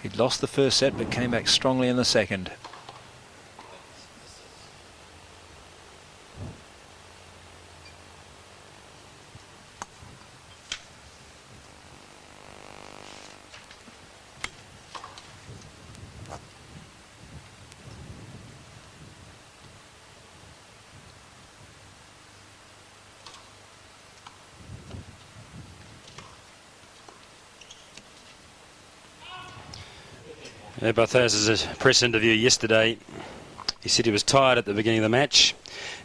He'd lost the first set but came back strongly in the second. Balcells' press interview yesterday, he said he was tired at the beginning of the match,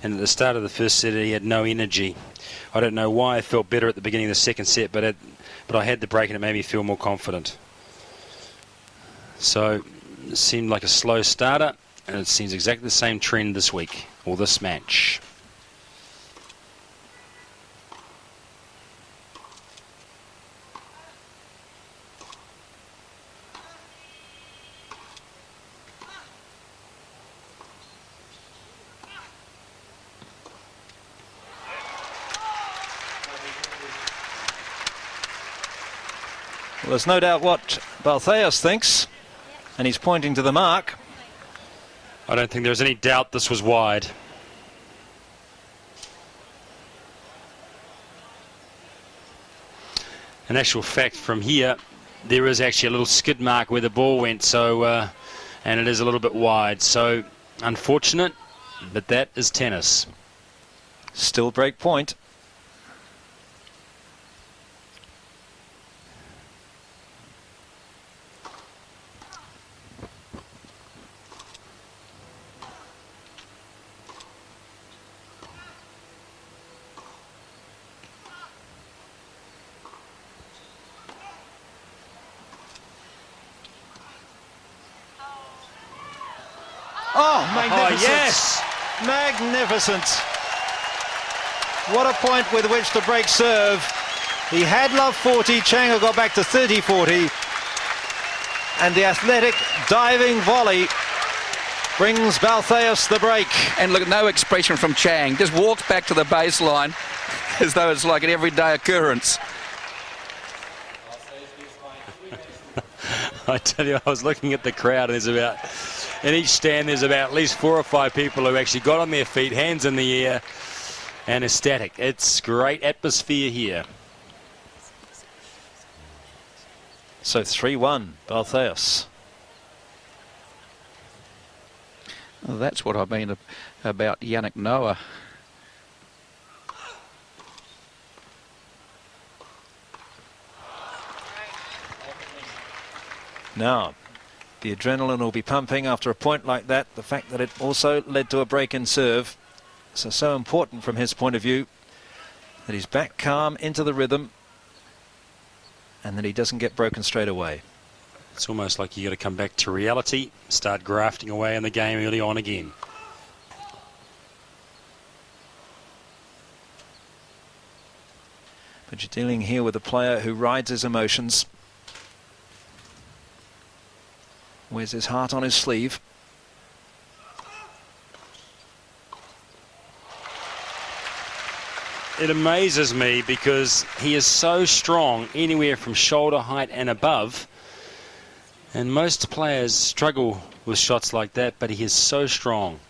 and at the start of the first set he had no energy. I don't know why I felt better at the beginning of the second set, but I had the break and it made me feel more confident. So it seemed like a slow starter, and it seems exactly the same trend this week, or this match. Well, there's no doubt what Balcells thinks, and he's pointing to the mark. I don't think there's any doubt this was wide. In actual fact, from here, there is actually a little skid mark where the ball went, so and it is a little bit wide. So unfortunate, but that is tennis. Still break point. Oh, magnificent. Oh, yes. Magnificent. What a point with which to break serve. He had love 40. Chang got back to 30-40. And the athletic diving volley brings Balcells the break. And look, no expression from Chang. Just walks back to the baseline as though it's like an everyday occurrence. I tell you, I was looking at the crowd, and there's about, in each stand, there's about at least 4 or 5 people who actually got on their feet, hands in the air, and ecstatic. It's great atmosphere here. So 3-1, Balcells. Well, that's what I mean about Yannick Noah. Now, the adrenaline will be pumping after a point like that. The fact that it also led to a break in serve. So important from his point of view that he's back calm into the rhythm and that he doesn't get broken straight away. It's almost like you got to come back to reality, start grafting away in the game early on again. But you're dealing here with a player who rides his emotions, wears his heart on his sleeve. It amazes me because he is so strong anywhere from shoulder height and above. And most players struggle with shots like that, but he is so strong.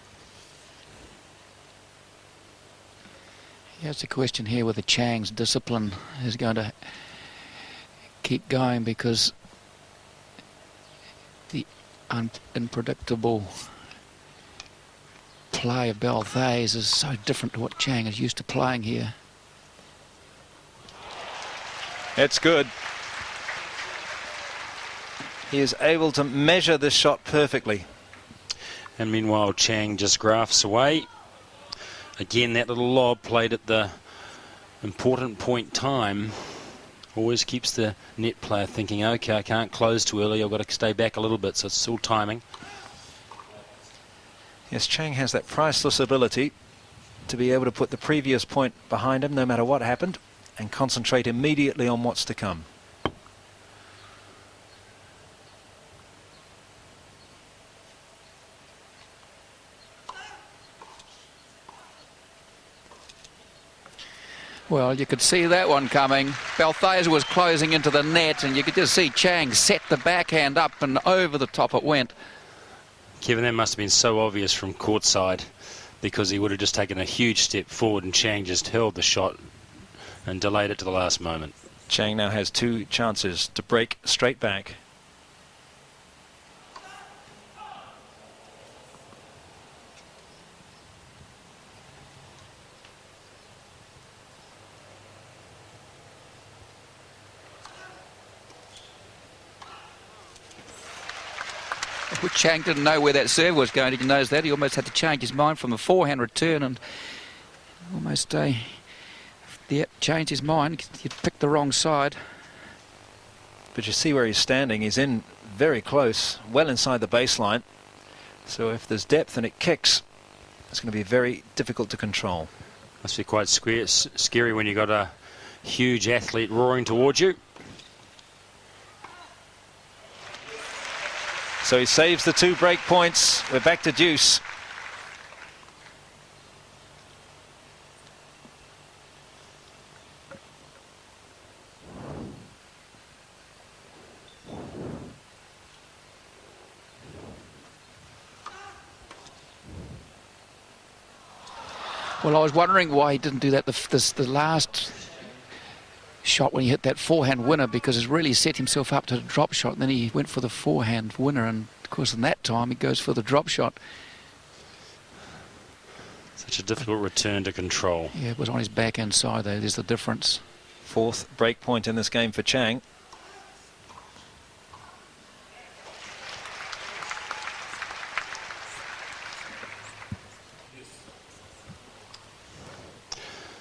Here's the question here whether Chang's discipline is going to keep going, because the unpredictable play of Balcells is so different to what Chang is used to playing here. It's good. He is able to measure this shot perfectly. And meanwhile, Chang just grafts away. Again, that little lob played at the important point time always keeps the net player thinking, okay, I can't close too early, I've got to stay back a little bit, so it's still timing. Yes, Chang has that priceless ability to be able to put the previous point behind him no matter what happened and concentrate immediately on what's to come. Well, you could see that one coming. Balcells was closing into the net, and you could just see Chang set the backhand up, and over the top it went. Kevin, that must have been so obvious from courtside, because he would have just taken a huge step forward and Chang just held the shot and delayed it to the last moment. Chang now has 2 chances to break straight back. Well, Chang didn't know where that serve was going. He knows that. He almost had to change his mind from a forehand return and almost changed his mind. He'd picked the wrong side. But you see where he's standing. He's in very close, well inside the baseline. So if there's depth and it kicks, it's going to be very difficult to control. Must be quite scary when you got a huge athlete roaring towards you. So he saves the 2 break points. We're back to deuce. Well, I was wondering why he didn't do that the last shot when he hit that forehand winner, because he's really set himself up to the drop shot, and then he went for the forehand winner, and of course in that time he goes for the drop shot. Such a difficult return to control. Yeah, it was on his backhand side though. There's the difference. 4th break point in this game for Chang.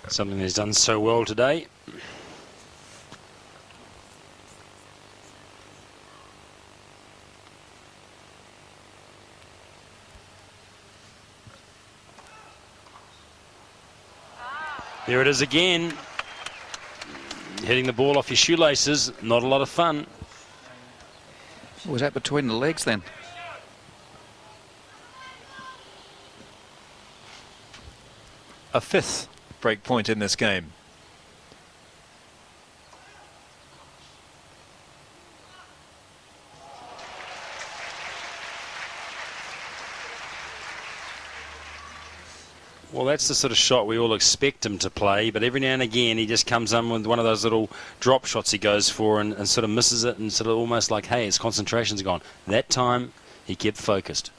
Something he's done so well today. There it is again. Hitting the ball off your shoelaces, not a lot of fun. Was that between the legs then? A 5th break point in this game. Well, that's the sort of shot we all expect him to play, but every now and again he just comes in with one of those little drop shots he goes for and sort of misses it, and sort of almost like, hey, his concentration's gone. That time he kept focused.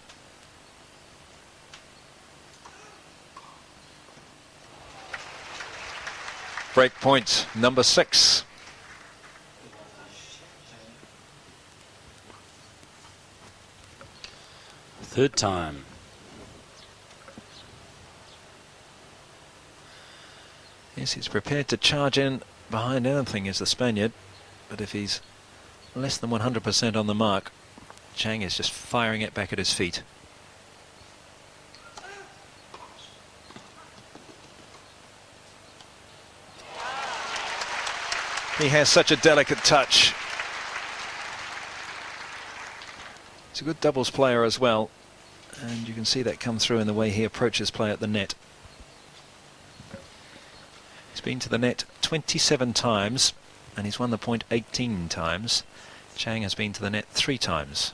Break point number 6. Third time. Yes, he's prepared to charge in behind anything, is the Spaniard. But if he's less than 100% on the mark, Chang is just firing it back at his feet. He has such a delicate touch. He's a good doubles player as well, and you can see that come through in the way he approaches play at the net. He's been to the net 27 times, and he's won the point 18 times. Chang has been to the net 3 times,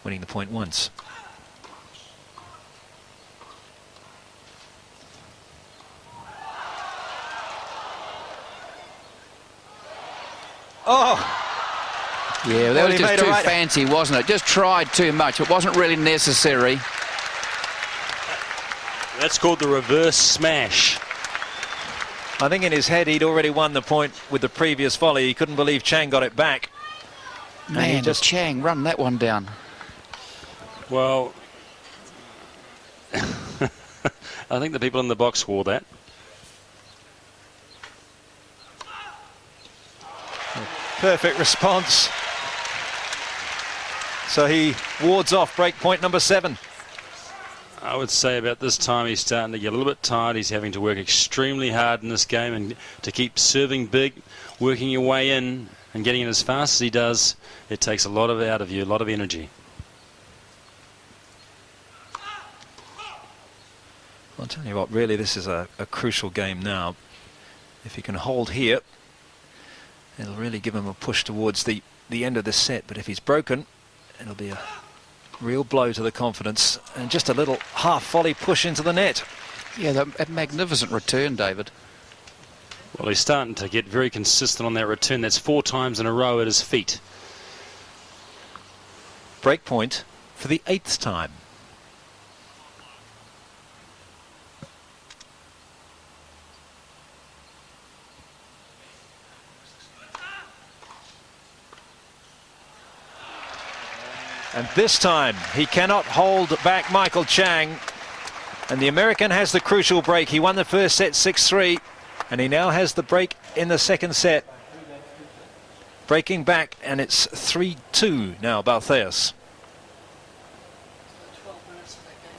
winning the point once. Oh! Yeah, that Well, was he just made a too right- fancy, wasn't it? Just tried too much. It wasn't really necessary. That's called the reverse smash. I think in his head he'd already won the point with the previous volley. He couldn't believe Chang got it back. And he Man, just Chang run that one down. Well, I think the people in the box swore that. perfect response. So he wards off break point number 7. I would say about this time he's starting to get a little bit tired. He's having to work extremely hard in this game, and to keep serving big, working your way in and getting it as fast as he does, it takes a lot of out of you, a lot of energy. I'll tell you what, really this is a crucial game now. If he can hold here, it'll really give him a push towards the end of the set. But if he's broken, it'll be a real blow to the confidence, and just a little half volley push into the net. Yeah, a magnificent return, David. Well, he's starting to get very consistent on that return. That's 4 times in a row at his feet. Break point for the 8th time. And this time he cannot hold back Michael Chang, and the American has the crucial break. He won the first set 6-3, and he now has the break in the second set, breaking back, and it's 3-2 now. Balcells. 12 minutes of that game.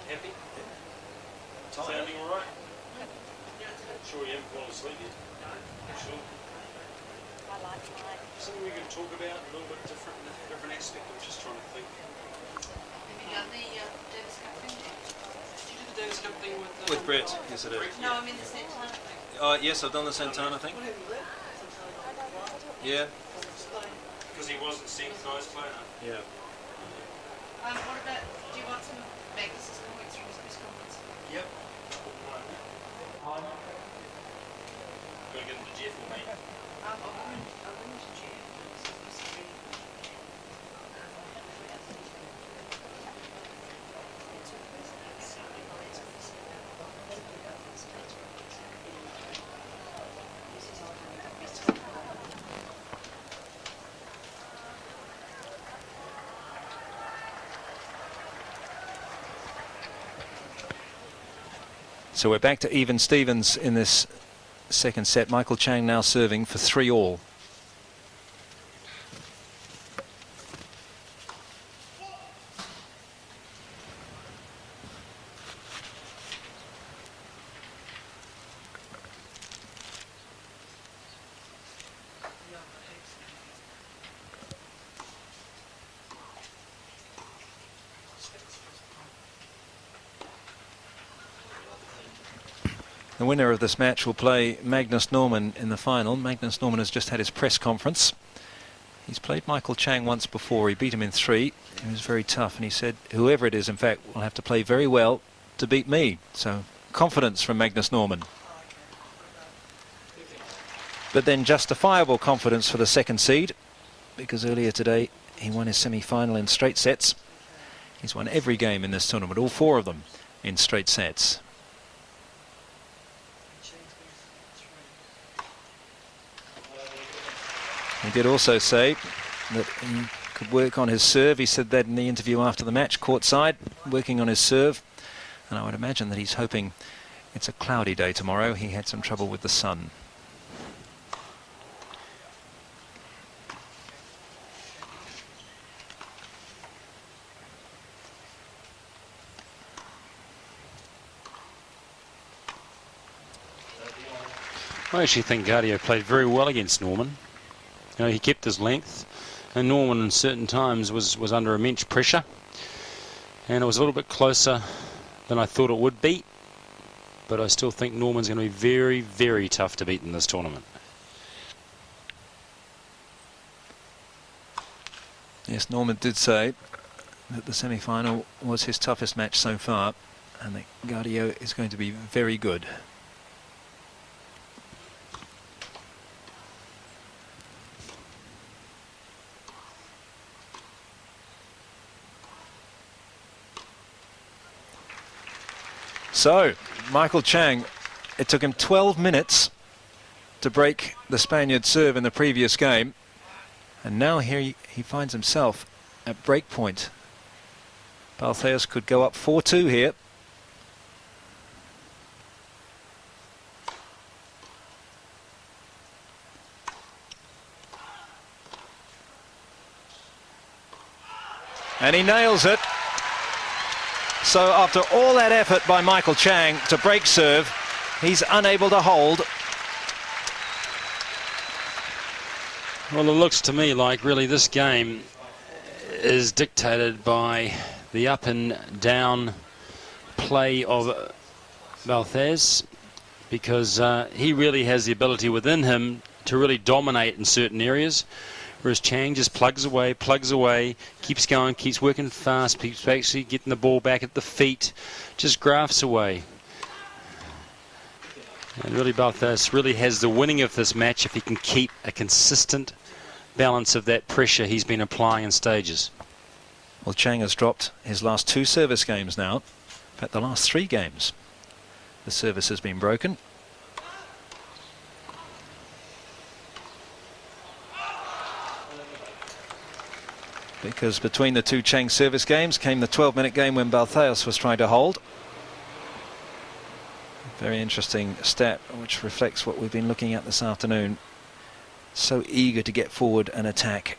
Happy? Sounding all right? Sure you haven't fallen asleep yet? Sure. Something we can talk about a little bit different aspect. I'm just trying to think. Have you done the Davis Cup thing? Did you do the Davis Cup thing with... With Brett, yes I did. No, I mean the Santana thing. Yes, I've done the Santana thing. Yeah. Because he wasn't synchronized player. Yeah. What about, do you want some Magnus's comments from his press conference? Yep. Gotta get him to Jeff or me. I'll bring him to Jeff. So he's ready. So we're back to even Stevens in this second set. Michael Chang now serving for 3-all. The winner of this match will play Magnus Norman in the final. Magnus Norman has just had his press conference. He's played Michael Chang once before. He beat him in 3. He was very tough, and he said whoever it is, in fact, will have to play very well to beat me. So confidence from Magnus Norman. But then justifiable confidence for the second seed, because earlier today he won his semi-final in straight sets. He's won every game in this tournament, all 4 of them in straight sets. He did also say that he could work on his serve. He said that in the interview after the match, courtside, working on his serve. And I would imagine that he's hoping it's a cloudy day tomorrow. He had some trouble with the sun. I actually think Guardiola played very well against Norman. You know, he kept his length, and Norman in certain times was under immense pressure, and it was a little bit closer than I thought it would be, but I still think Norman's going to be very, very tough to beat in this tournament. Yes, Norman did say that the semi-final was his toughest match so far, and that Guardiola is going to be very good. So, Michael Chang, it took him 12 minutes to break the Spaniard's serve in the previous game. And now here he finds himself at break point. Balcells could go up 4-2 here. And he nails it. So after all that effort by Michael Chang to break serve, he's unable to hold. Well, it looks to me like really this game is dictated by the up and down play of Balcells, because he really has the ability within him to really dominate in certain areas, whereas Chang just plugs away, keeps going, keeps working fast, keeps actually getting the ball back at the feet, just grafts away. And really Balcells really has the winning of this match if he can keep a consistent balance of that pressure he's been applying in stages. Well, Chang has dropped his last 2 service games now. In fact, the last 3 games, the service has been broken. Because between the 2 Chang service games came the 12-minute game when Balcells was trying to hold. Very interesting stat, which reflects what we've been looking at this afternoon. So eager to get forward and attack.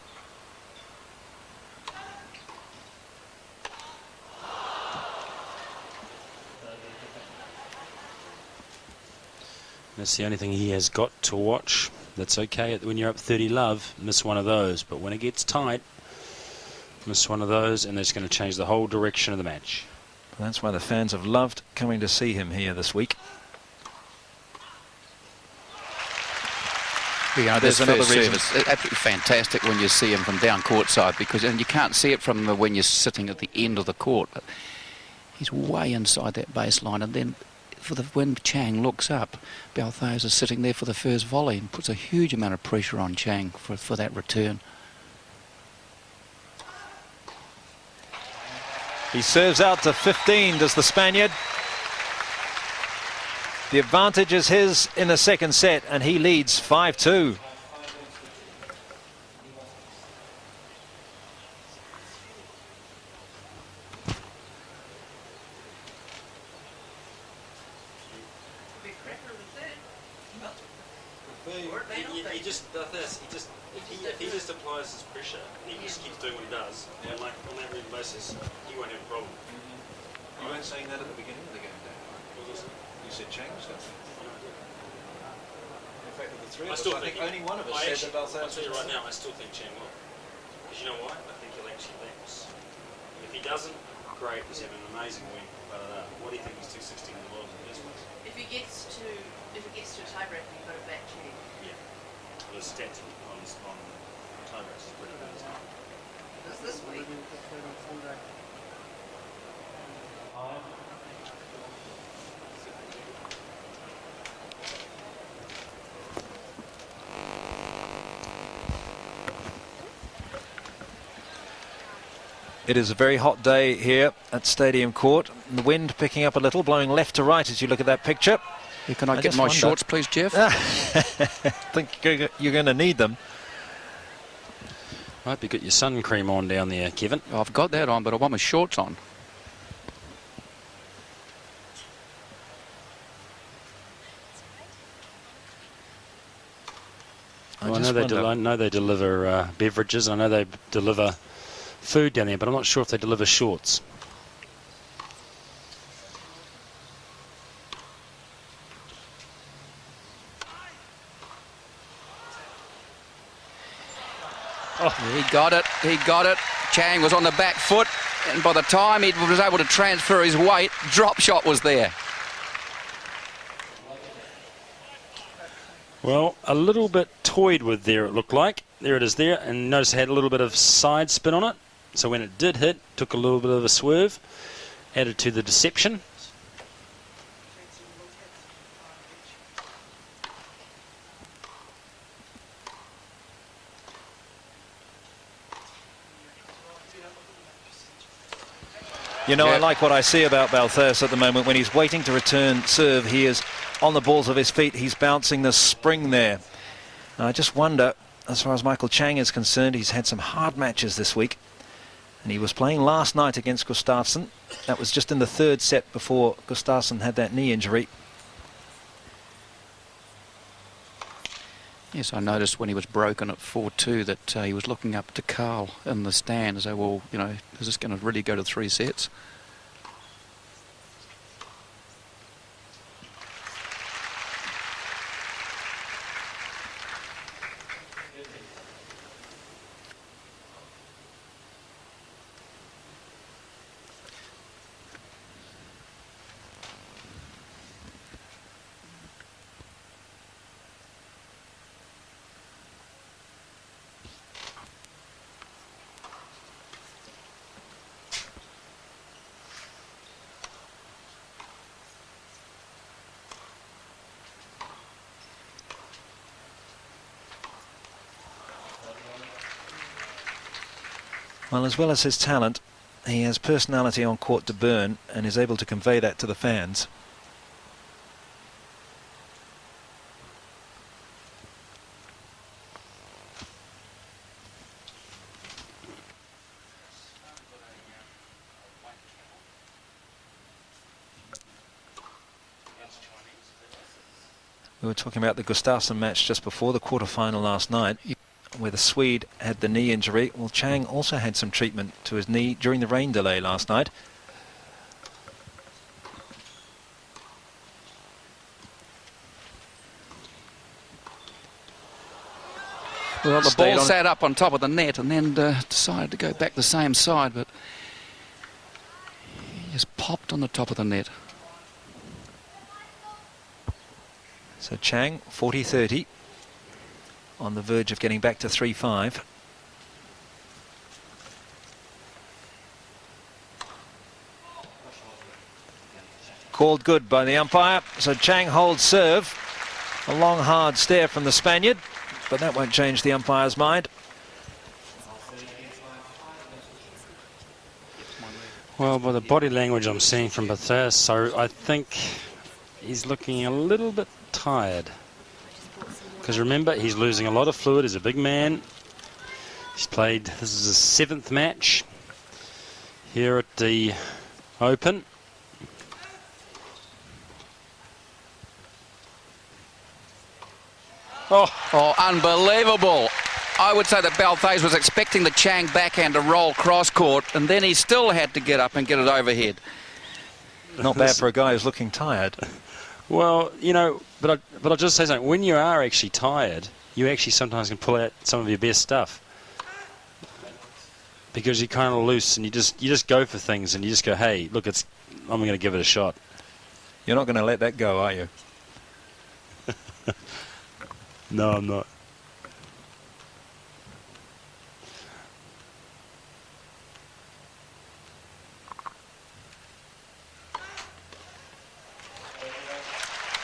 That's the only thing he has got to watch. That's okay when you're up 30-love, miss one of those. But when it gets tight, miss one of those, and that's going to change the whole direction of the match. Well, that's why the fans have loved coming to see him here this week. Yeah, There's this another first reason. service, absolutely fantastic when you see him from down courtside, because and you can't see it from when you're sitting at the end of the court. But he's way inside that baseline, and then when Chang looks up, Balcells is sitting there for the first volley and puts a huge amount of pressure on Chang for that return. He serves out to 15, does the Spaniard. The advantage is his in the second set, and he leads 5-2. If he just applies his pressure, he just keeps doing what he does, and like on that regular basis, he won't have a problem. You weren't saying that at the beginning of the game, Dave. You said Chang was going to. In fact, of the 3 of us, I think only one of us said that Balcells. I'll tell you right now, I still think Chang will. Because you know why? I think he'll actually lapse. If he doesn't, great, he's having an amazing week. But what do you think he's 216 in the world in the first place? If he gets to a tiebreaker, you've got to back Chang. Yeah. Well, his stats on tiebreaks is pretty good, isn't it? Because this week, It is a very hot day here at Stadium Court. The wind picking up a little, blowing left to right as you look at that picture. Yeah, can I get just my wonder- shorts, please, Jeff? I think you're going to need them. Hope you got your sun cream on down there, Kevin. I've got that on, but I want my shorts on. Well, I know they deliver beverages. I know they deliver food down there, but I'm not sure if they deliver shorts. Oh. He got it. He got it. Chang was on the back foot, and by the time he was able to transfer his weight, drop shot was there. Well, a little bit toyed with there, it looked like. There it is there, and notice it had a little bit of side spin on it. So when it did hit, took a little bit of a swerve, added to the deception. You know, I like what I see about Balcells at the moment. When he's waiting to return serve, he is on the balls of his feet. He's bouncing the spring there. And I just wonder, as far as Michael Chang is concerned, he's had some hard matches this week. And he was playing last night against Gustafsson. That was just in the third set before Gustafsson had that knee injury. Yes, I noticed when he was broken at 4-2 that he was looking up to Carl in the stand and say, well, you know, is this going to really go to 3 sets? Well, as well as his talent, he has personality on court to burn and is able to convey that to the fans. We were talking about the Gustafsson match just before the quarter-final last night, where the Swede had the knee injury. Well, Chang also had some treatment to his knee during the rain delay last night. Well, the ball sat up on top of the net and then decided to go back the same side, but he just popped on the top of the net. So Chang, 40-30. On the verge of getting back to 3-5. Called good by the umpire. So Chang holds serve. A long, hard stare from the Spaniard, but that won't change the umpire's mind. Well, by the body language I'm seeing from Balcells, so I think he's looking a little bit tired. Because remember, he's losing a lot of fluid. He's a big man. He's played, this is his 7th match here at the Open. Oh, unbelievable. I would say that Balcells was expecting the Chang backhand to roll cross-court, and then he still had to get up and get it overhead. Not bad for a guy who's looking tired. Well, you know, but I'll just say something. When you are actually tired, you actually sometimes can pull out some of your best stuff. Because you're kind of loose and you just go for things and you just go, hey, look, I'm going to give it a shot. You're not going to let that go, are you? No, I'm not.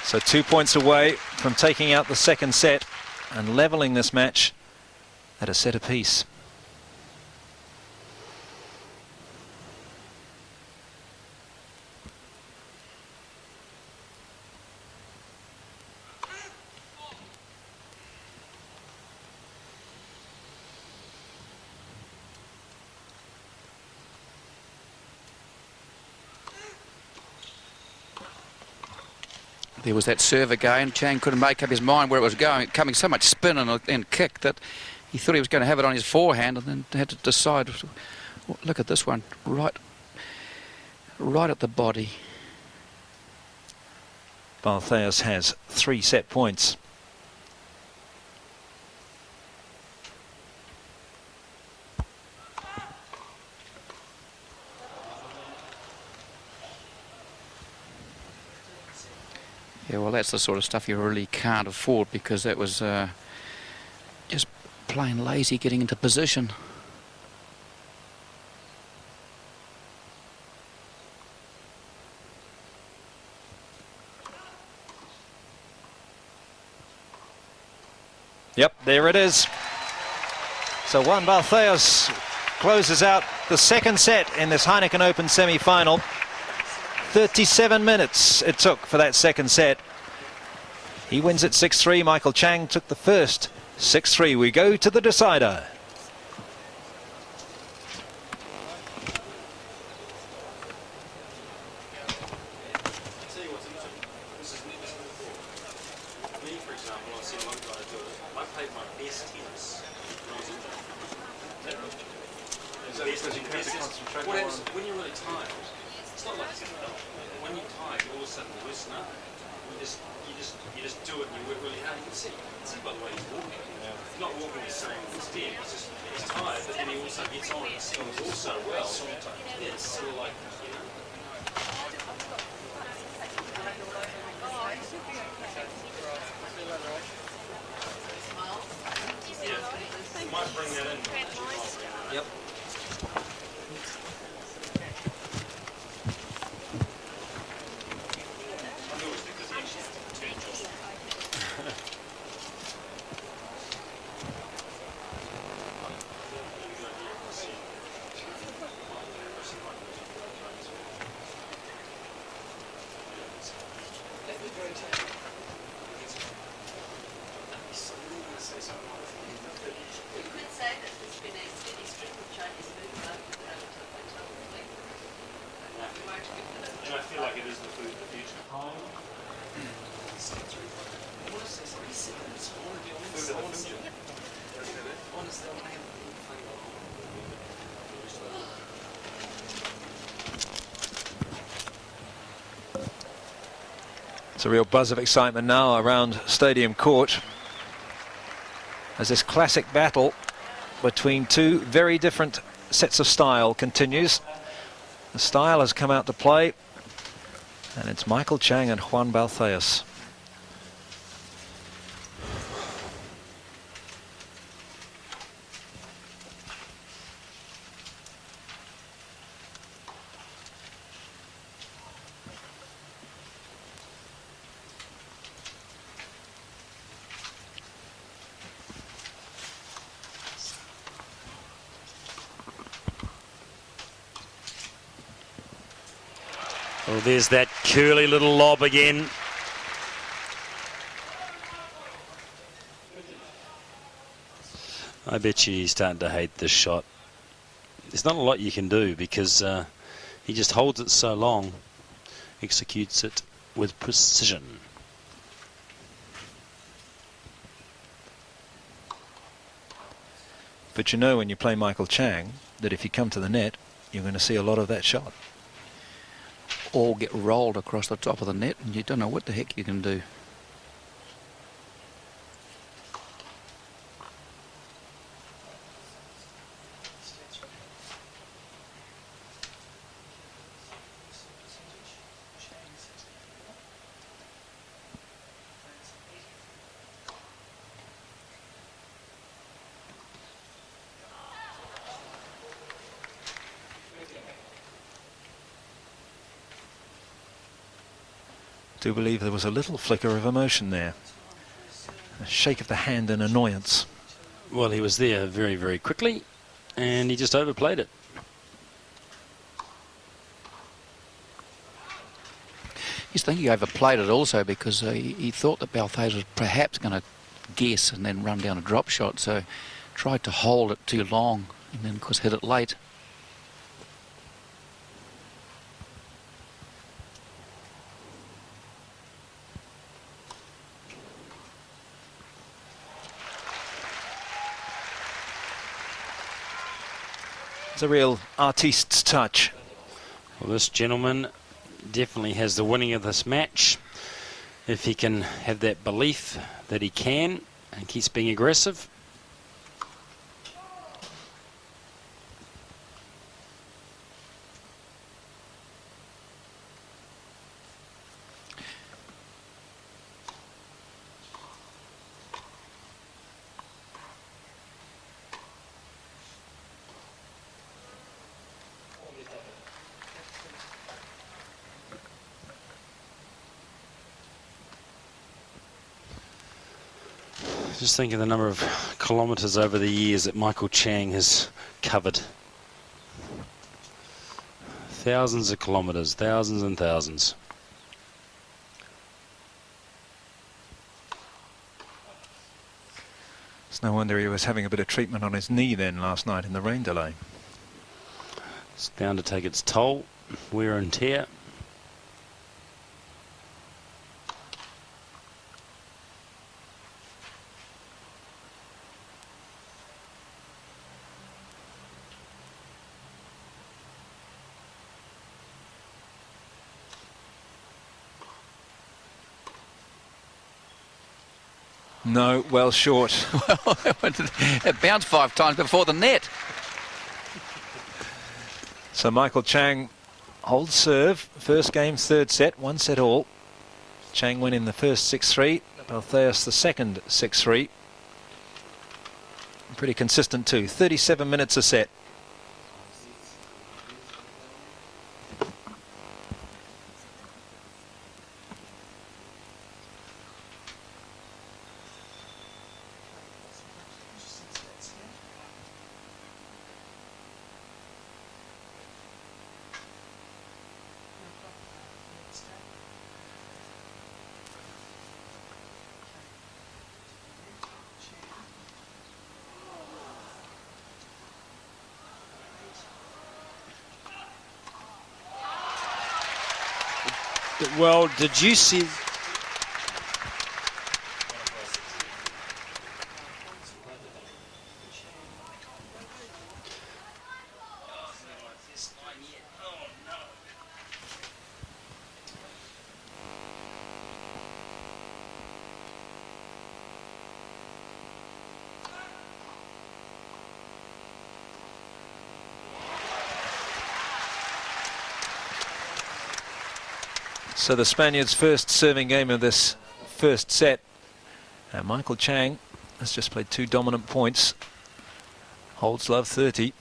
So 2 points away from taking out the second set and levelling this match at a set apiece. there was that serve again. Chang couldn't make up his mind where it was going, coming so much spin and kick that he thought he was going to have it on his forehand, and then had to decide. Look at this one, right at the body. Balcells has 3 set points. Yeah, well, that's the sort of stuff you really can't afford, because that was just plain lazy getting into position. Yep, there it is. So Juan Balcells closes out the second set in this Heineken Open semi-final. 37 minutes it took for that second set. He wins it 6-3. Michael Chang took the first 6-3. We go to the decider. When you're really tired, it's not like when you're tired, you all of a sudden loosen up. You just do it and you work really hard. You can see by the way he's walking. He's not walking the same as dead. He's tired, but then he also gets on and skills also well. Yeah, it's sort of like, you know. Yeah, you might bring that in. Yep. It's a real buzz of excitement now around Stadium Court as this classic battle between two very different sets of style continues. The style has come out to play, and it's Michael Chang and Juan Balcells. Well, there's that curly little lob again. I bet you he's starting to hate this shot. There's not a lot you can do because he just holds it so long, executes it with precision. But you know when you play Michael Chang that if you come to the net, you're going to see a lot of that shot. All get rolled across the top of the net, and you don't know what the heck you can do. I do believe there was a little flicker of emotion there. A shake of the hand in annoyance. Well, he was there very, very quickly, and he just overplayed it. He's thinking he overplayed it also because he thought that Balcells was perhaps going to guess and then run down a drop shot, so tried to hold it too long and then of course hit it late. It's a real artiste's touch. Well, this gentleman definitely has the winning of this match. If he can have that belief that he can and keeps being aggressive. Just think of the number of kilometres over the years that Michael Chang has covered. Thousands of kilometres, thousands and thousands. It's no wonder he was having a bit of treatment on his knee then last night in the rain delay. It's bound to take its toll, wear and tear. No, well short. It bounced 5 times before the net. So Michael Chang holds serve. First game, third set, 1 set all. Chang win in the first 6-3. Balcells the second 6-3. Pretty consistent too. 37 minutes a set. Well, did you see... So the Spaniards' first serving game of this first set. And Michael Chang has just played 2 dominant points. Holds love 30.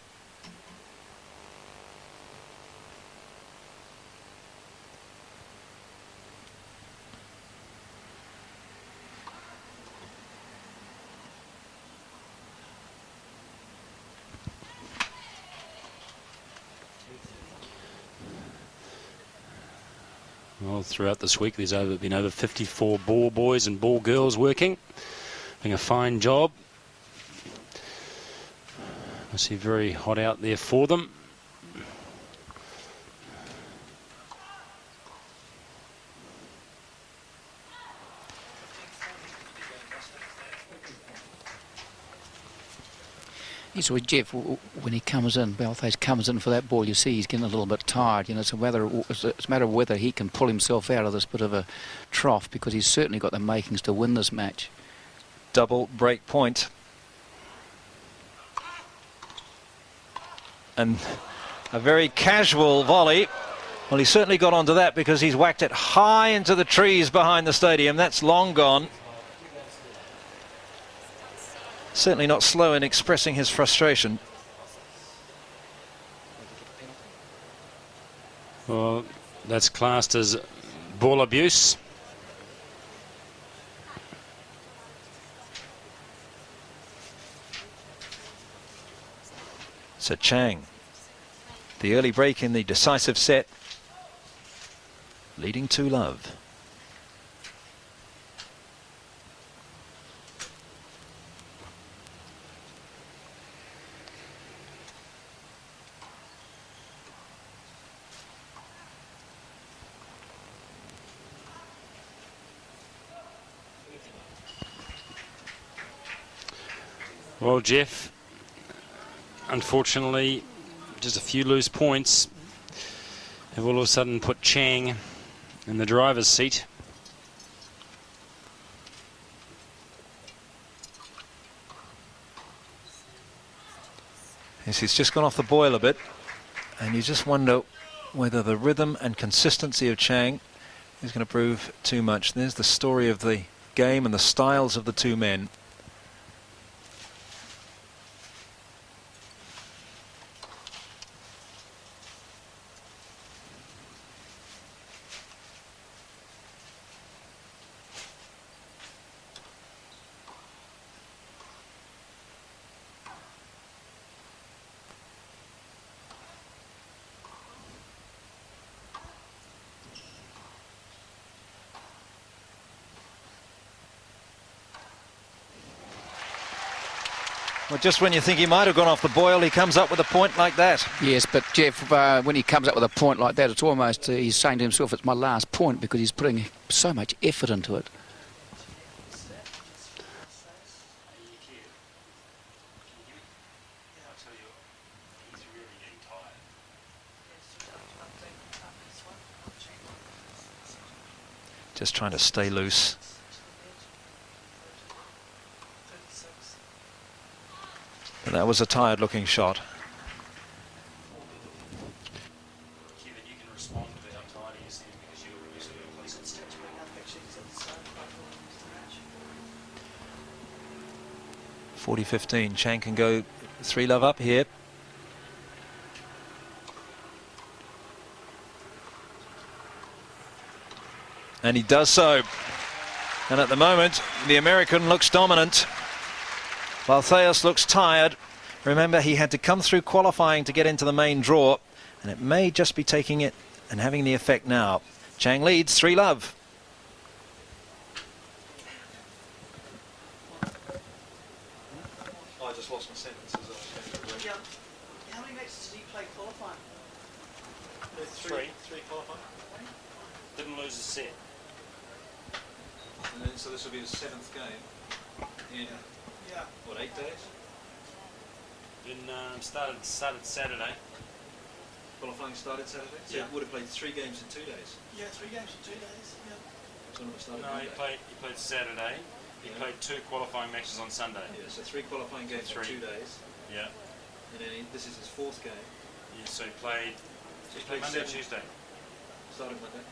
Well, throughout this week, there's been over 54 ball boys and ball girls working, doing a fine job. Must be very hot out there for them. Yes, with Jeff, when he comes in, Balcells comes in for that ball, you see he's getting a little bit tired. You know, it's a matter of whether he can pull himself out of this bit of a trough, because he's certainly got the makings to win this match. Double break point. And a very casual volley. Well, he certainly got onto that because he's whacked it high into the trees behind the stadium. That's long gone. Certainly not slow in expressing his frustration. Well, that's classed as ball abuse. So Chang, the early break in the decisive set, leading 2-love. Well, Jeff, unfortunately, just a few loose points have all of a sudden put Chang in the driver's seat. Yes, he's just gone off the boil a bit, and you just wonder whether the rhythm and consistency of Chang is going to prove too much. There's the story of the game and the styles of the two men. Well, just when you think he might have gone off the boil, he comes up with a point like that. Yes, but Jeff, when he comes up with a point like that, it's almost, he's saying to himself, it's my last point, because he's putting so much effort into it. Just trying to stay loose. But that was a tired-looking shot. Kevin, you can respond to how tired he is because you're used to a place that's 40-15. Chang can go 3-love up here. And he does so. And at the moment, the American looks dominant. Balcells looks tired. Remember, he had to come through qualifying to get into the main draw, and it may just be taking it and having the effect now. Chang leads 3-love. I just lost my sentences. Yeah. How many matches did he play qualifying? Three qualifying. Didn't lose a set. And then, so this will be the 7th game in, what, 8 days? Started Saturday. Qualifying started Saturday? So Yeah. he would have played 3 games in 2 days. Yeah, 3 games in 2 days. Yeah. Tournament started No, he Monday. played Saturday. He Yeah. played 2 qualifying matches on Sunday. Yeah, so 3 qualifying games in 2 3. days. Yeah. And then this is his 4th game. Yeah, so he played. Did he play Monday or Tuesday? Started Monday.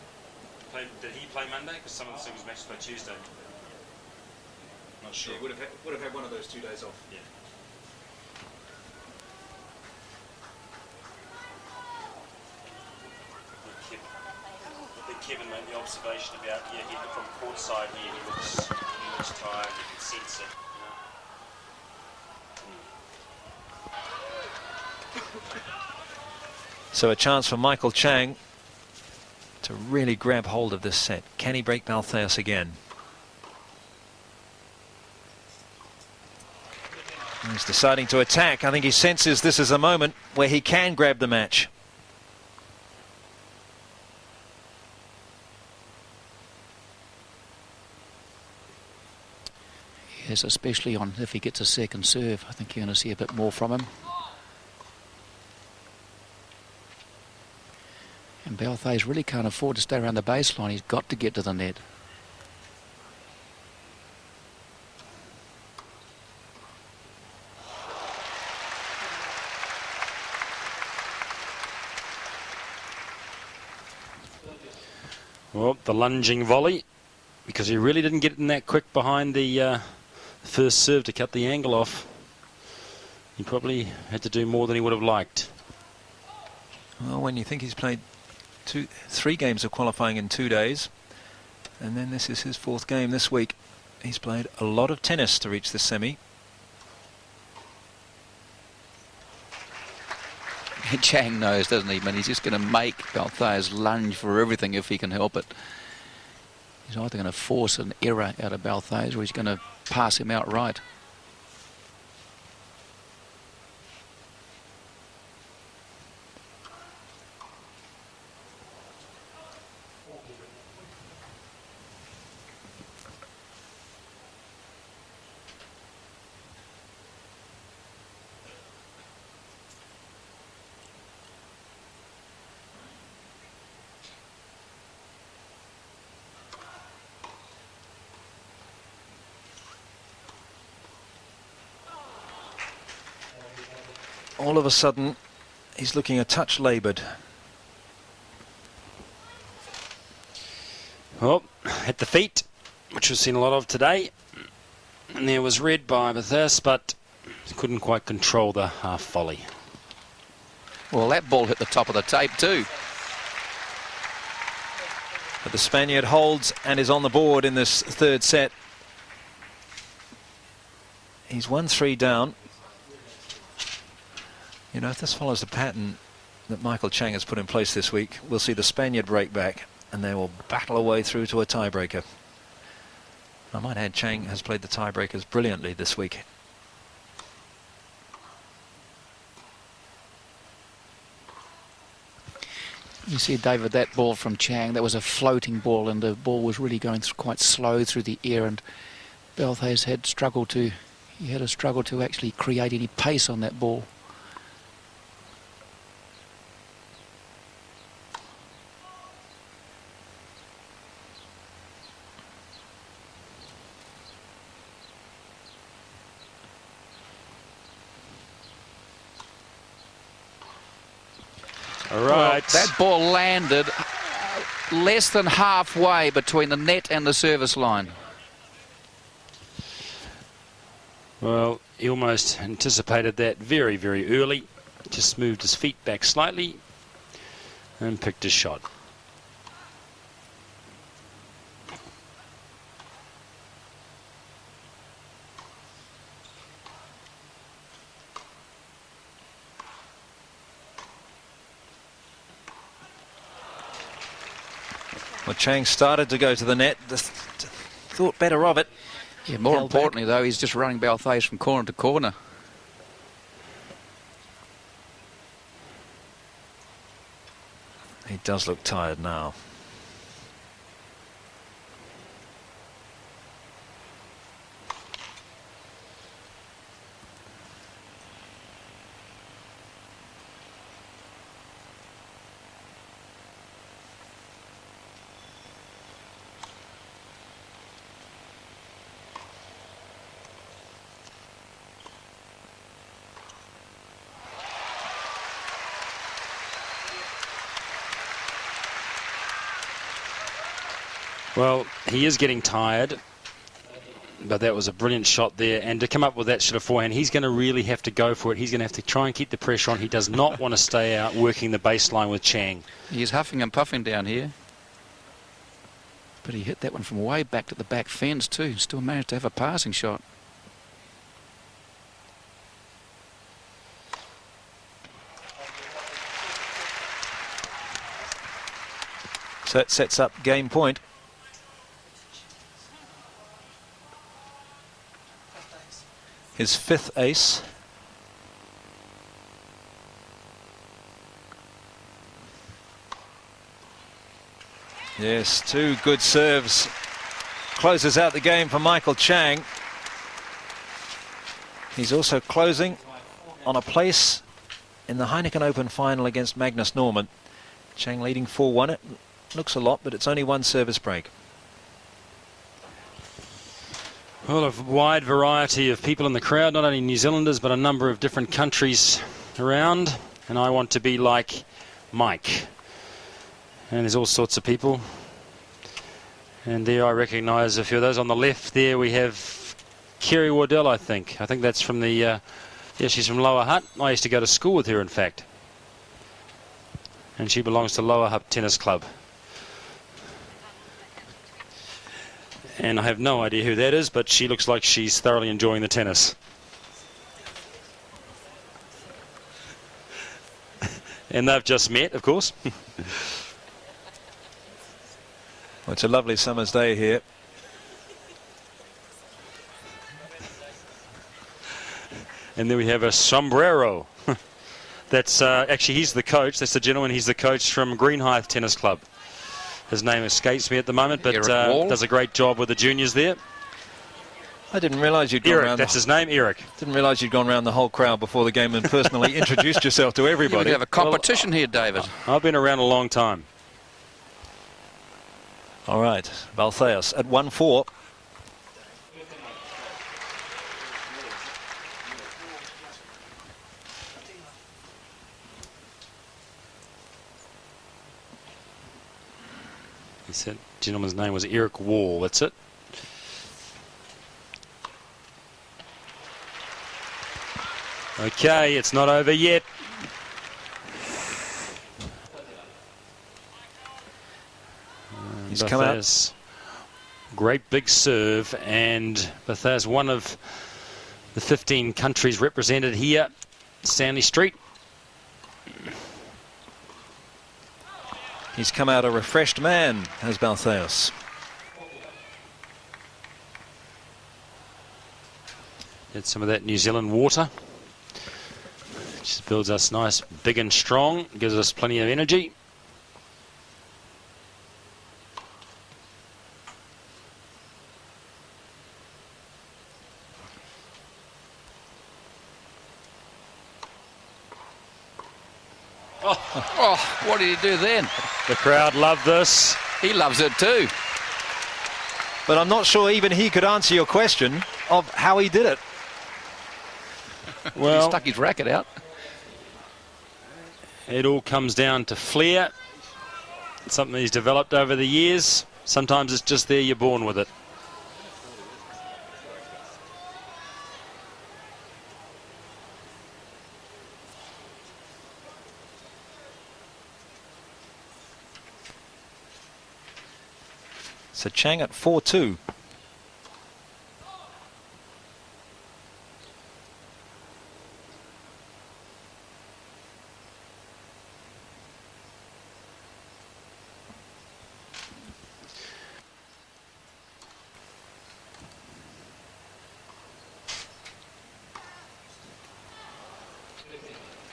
Did he play Monday? Because some of the singles matches play Tuesday. Not sure. Yeah, would have had one of those 2 days off. Yeah. I think Kevin made the observation about he from court side here. He looks tired. You can sense it. So a chance for Michael Chang to really grab hold of this set. Can he break Balcells again? He's deciding to attack. I think he senses this is a moment where he can grab the match. Yes, especially on if he gets a second serve. I think you're going to see a bit more from him. And Balcells really can't afford to stay around the baseline. He's got to get to the net. Well, the lunging volley, because he really didn't get in that quick behind the first serve to cut the angle off. He probably had to do more than he would have liked. Well, when you think he's played 3 games of qualifying in 2 days, and then this is his 4th game this week, he's played a lot of tennis to reach the semi. Chang knows, doesn't he? I mean, he's just going to make Balcells lunge for everything if he can help it. He's either going to force an error out of Balcells or he's going to pass him outright. all of a sudden he's looking a touch laboured. Well, at the feet, which we've seen a lot of today. And there was red by Balcells, but couldn't quite control the half volley. Well, that ball hit the top of the tape too. But the Spaniard holds and is on the board in this third set. He's 1-3 down. You know, if this follows the pattern that Michael Chang has put in place this week, we'll see the Spaniard break back and they will battle away through to a tiebreaker. I might add, Chang has played the tiebreakers brilliantly this week. You see, David, that ball from Chang, that was a floating ball, and the ball was really going quite slow through the air, and Balcells had a struggle to actually create any pace on that ball. All right. Well, that ball landed less than halfway between the net and the service line. Well, he almost anticipated that very, very early. Just moved his feet back slightly and picked his shot. Well, Chang started to go to the net, just thought better of it. Yeah, more Held importantly, though, he's just running Balcells from corner to corner. He does look tired now. Well, he is getting tired, but that was a brilliant shot there. And to come up with that sort of forehand, he's going to really have to go for it. He's going to have to try and keep the pressure on. He does not want to stay out working the baseline with Chang. He's huffing and puffing down here. But he hit that one from way back to the back fence too. Still managed to have a passing shot. So it sets up game point. His fifth ace. Yes, two good serves. Closes out the game for Michael Chang. He's also closing on a place in the Heineken Open final against Magnus Norman. Chang leading 4-1. It looks a lot, but it's only one service break. Well, a wide variety of people in the crowd, not only New Zealanders, but a number of different countries around. And I want to be like Mike. And there's all sorts of people. And there I recognise a few of those. On the left there we have Kerry Wardell, I think. I think that's from the... yeah, she's from Lower Hutt. I used to go to school with her, in fact. And she belongs to Lower Hutt Tennis Club. And I have no idea who that is, but she looks like she's thoroughly enjoying the tennis. And they've just met, of course. Well, it's a lovely summer's day here. And then we have a sombrero. That's actually, he's the coach. That's the gentleman. He's the coach from Greenhithe Tennis Club. His name escapes me at the moment, but does a great job with the juniors there. I didn't realise you'd gone Eric, around. that's his name, Eric. Didn't realise you'd gone around the whole crowd before the game and personally introduced yourself to everybody. You have a competition here, David. I've been around a long time. All right, Balcells at 1-4. He said gentleman's name was Eric Wall. That's it. Okay, it's not over yet. He's come out. Great big serve, and Balcells, one of the 15 countries represented here, Stanley Street. He's come out a refreshed man, has Balcells. Get some of that New Zealand water. Just builds us nice, big and strong. Gives us plenty of energy. Oh, what did he do then? The crowd love this. He loves it too. But I'm not sure even he could answer your question of how he did it. He Well, stuck his racket out. it all comes down to flair. It's something he's developed over the years. Sometimes it's just there, you're born with it. So Chang at 4-2.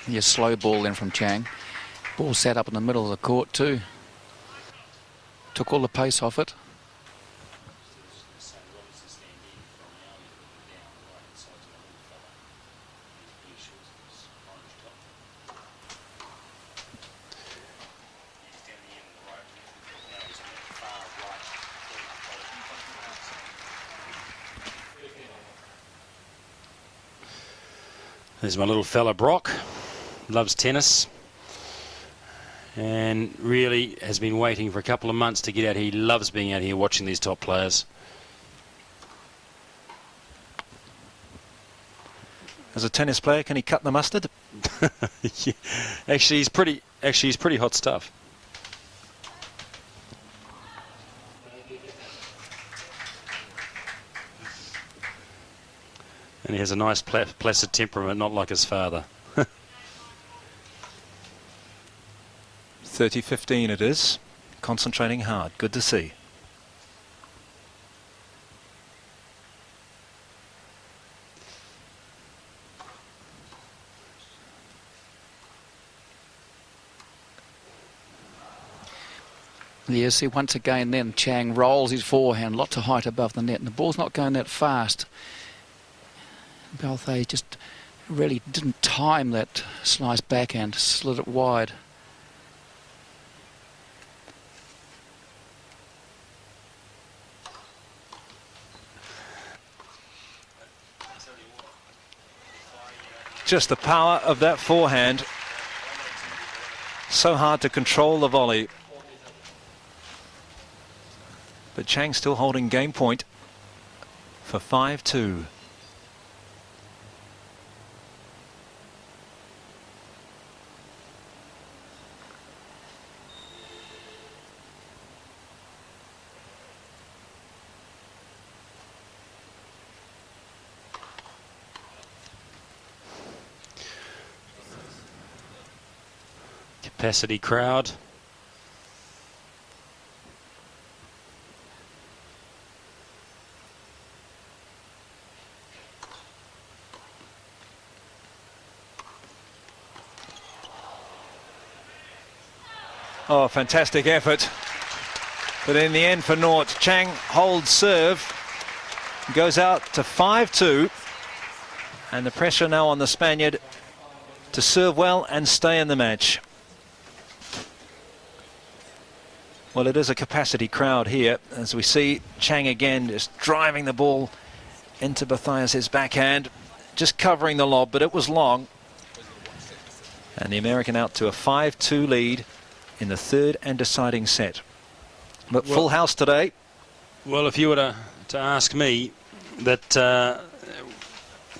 Yeah, slow ball then from Chang. Ball sat up in the middle of the court too. Took all the pace off it. There's my little fella Brock. Loves tennis. And really has been waiting for a couple of months to get out here. He loves being out here watching these top players. As a tennis player, can he cut the mustard? Yeah. Actually, he's pretty hot stuff. And he has a nice placid temperament, not like his father. 30-15 it is. Concentrating hard. Good to see. Yeah, see, once again then Chang rolls his forehand, lots of height above the net, and the ball's not going that fast. Balcells just really didn't time that slice backhand, slid it wide. Just the power of that forehand. So hard to control the volley. But Chang still holding game point for 5-2. Capacity crowd. Oh, fantastic effort. But in the end for naught. Chang holds serve. Goes out to 5-2. And the pressure now on the Spaniard to serve well and stay in the match. Well, it is a capacity crowd here, as we see Chang again just driving the ball into Balcells' backhand, just covering the lob, but it was long. And the American out to a 5-2 lead in the third and deciding set. But full house today. Well, if you were to ask me, that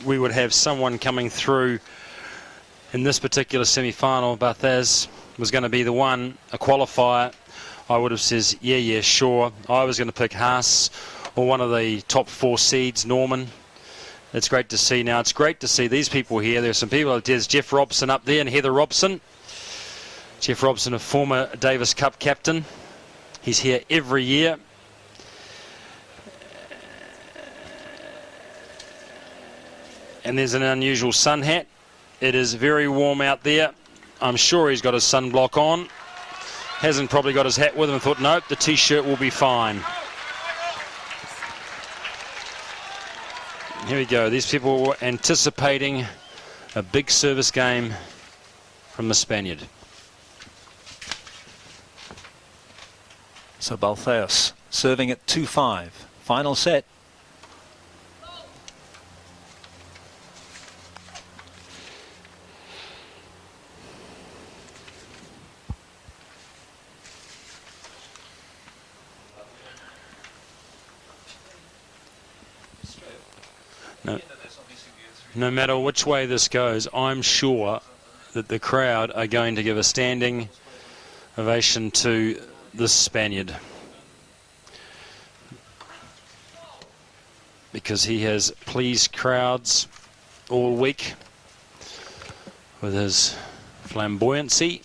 we would have someone coming through in this particular semi-final, Balcells was going to be the one, a qualifier, I would have said, yeah, sure. I was going to pick Haas or one of the top 4 seeds, Norman. It's great to see now. It's great to see these people here. There's some people. There's Jeff Robson up there and Heather Robson. Jeff Robson, a former Davis Cup captain. He's here every year. And there's an unusual sun hat. It is very warm out there. I'm sure he's got his sunblock on. Hasn't probably got his hat with him and thought, nope, the t-shirt will be fine. Here we go. These people were anticipating a big service game from the Spaniard. So Balcells serving at 2-5. Final set. No matter which way this goes, I'm sure that the crowd are going to give a standing ovation to the Spaniard, because he has pleased crowds all week with his flamboyancy.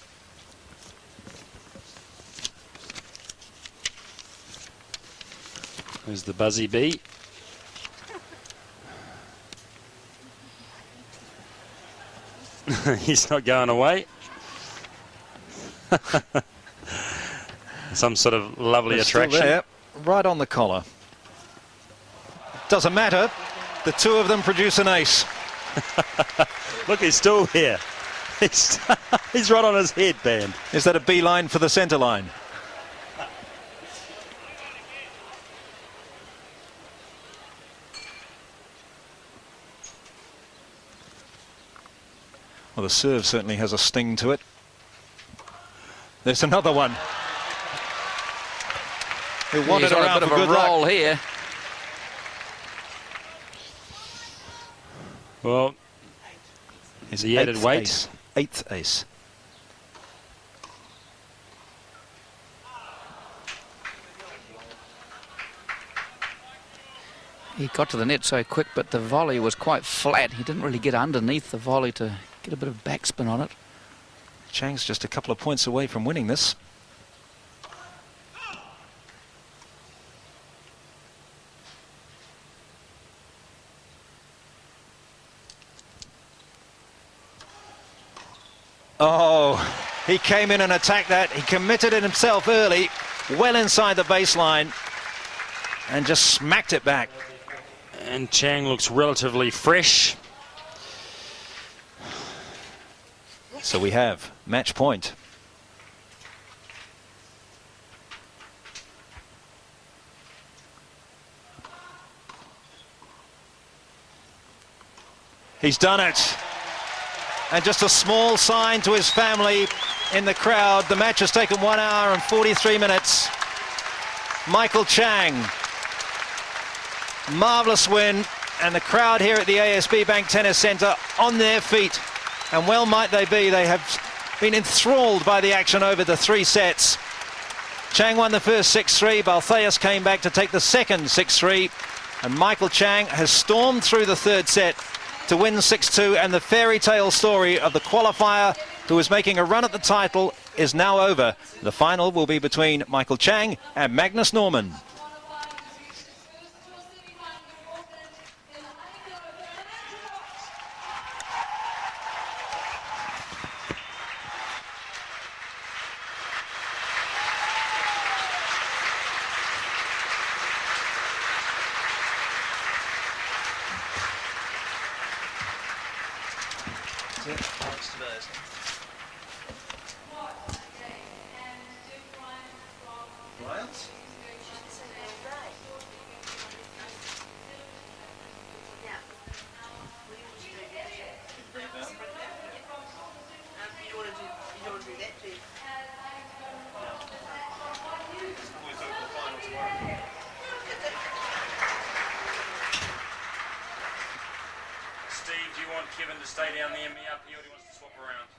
There's the buzzy bee. He's not going away. Some sort of lovely attraction. Still there, right on the collar. Doesn't matter. The two of them produce an ace. Look, he's still here. He's right on his headband. Is that a beeline for the centre line? Well, the serve certainly has a sting to it. There's another one. He wanted He's on around a bit for of a good luck. roll here. Well, His the added weight. Ace. 8th ace. He got to the net so quick, but the volley was quite flat. He didn't really get underneath the volley to get a bit of backspin on it. Chang's just a couple of points away from winning this. Oh, he came in and attacked that. He committed it himself early, well inside the baseline, and just smacked it back. And Chang looks relatively fresh. So we have match point. He's done it. And just a small sign to his family in the crowd. The match has taken 1 hour and 43 minutes. Michael Chang. Marvellous win. And the crowd here at the ASB Bank Tennis Centre on their feet. And well might they be. They have been enthralled by the action over the 3 sets. Chang won the first 6-3. Balcells came back to take the second 6-3. And Michael Chang has stormed through the 3rd set to win 6-2, and the fairy tale story of the qualifier who was making a run at the title is now over. The final will be between Michael Chang and Magnus Norman. Steve, do you want Kevin to stay down there, me up here, or do you want us to swap around?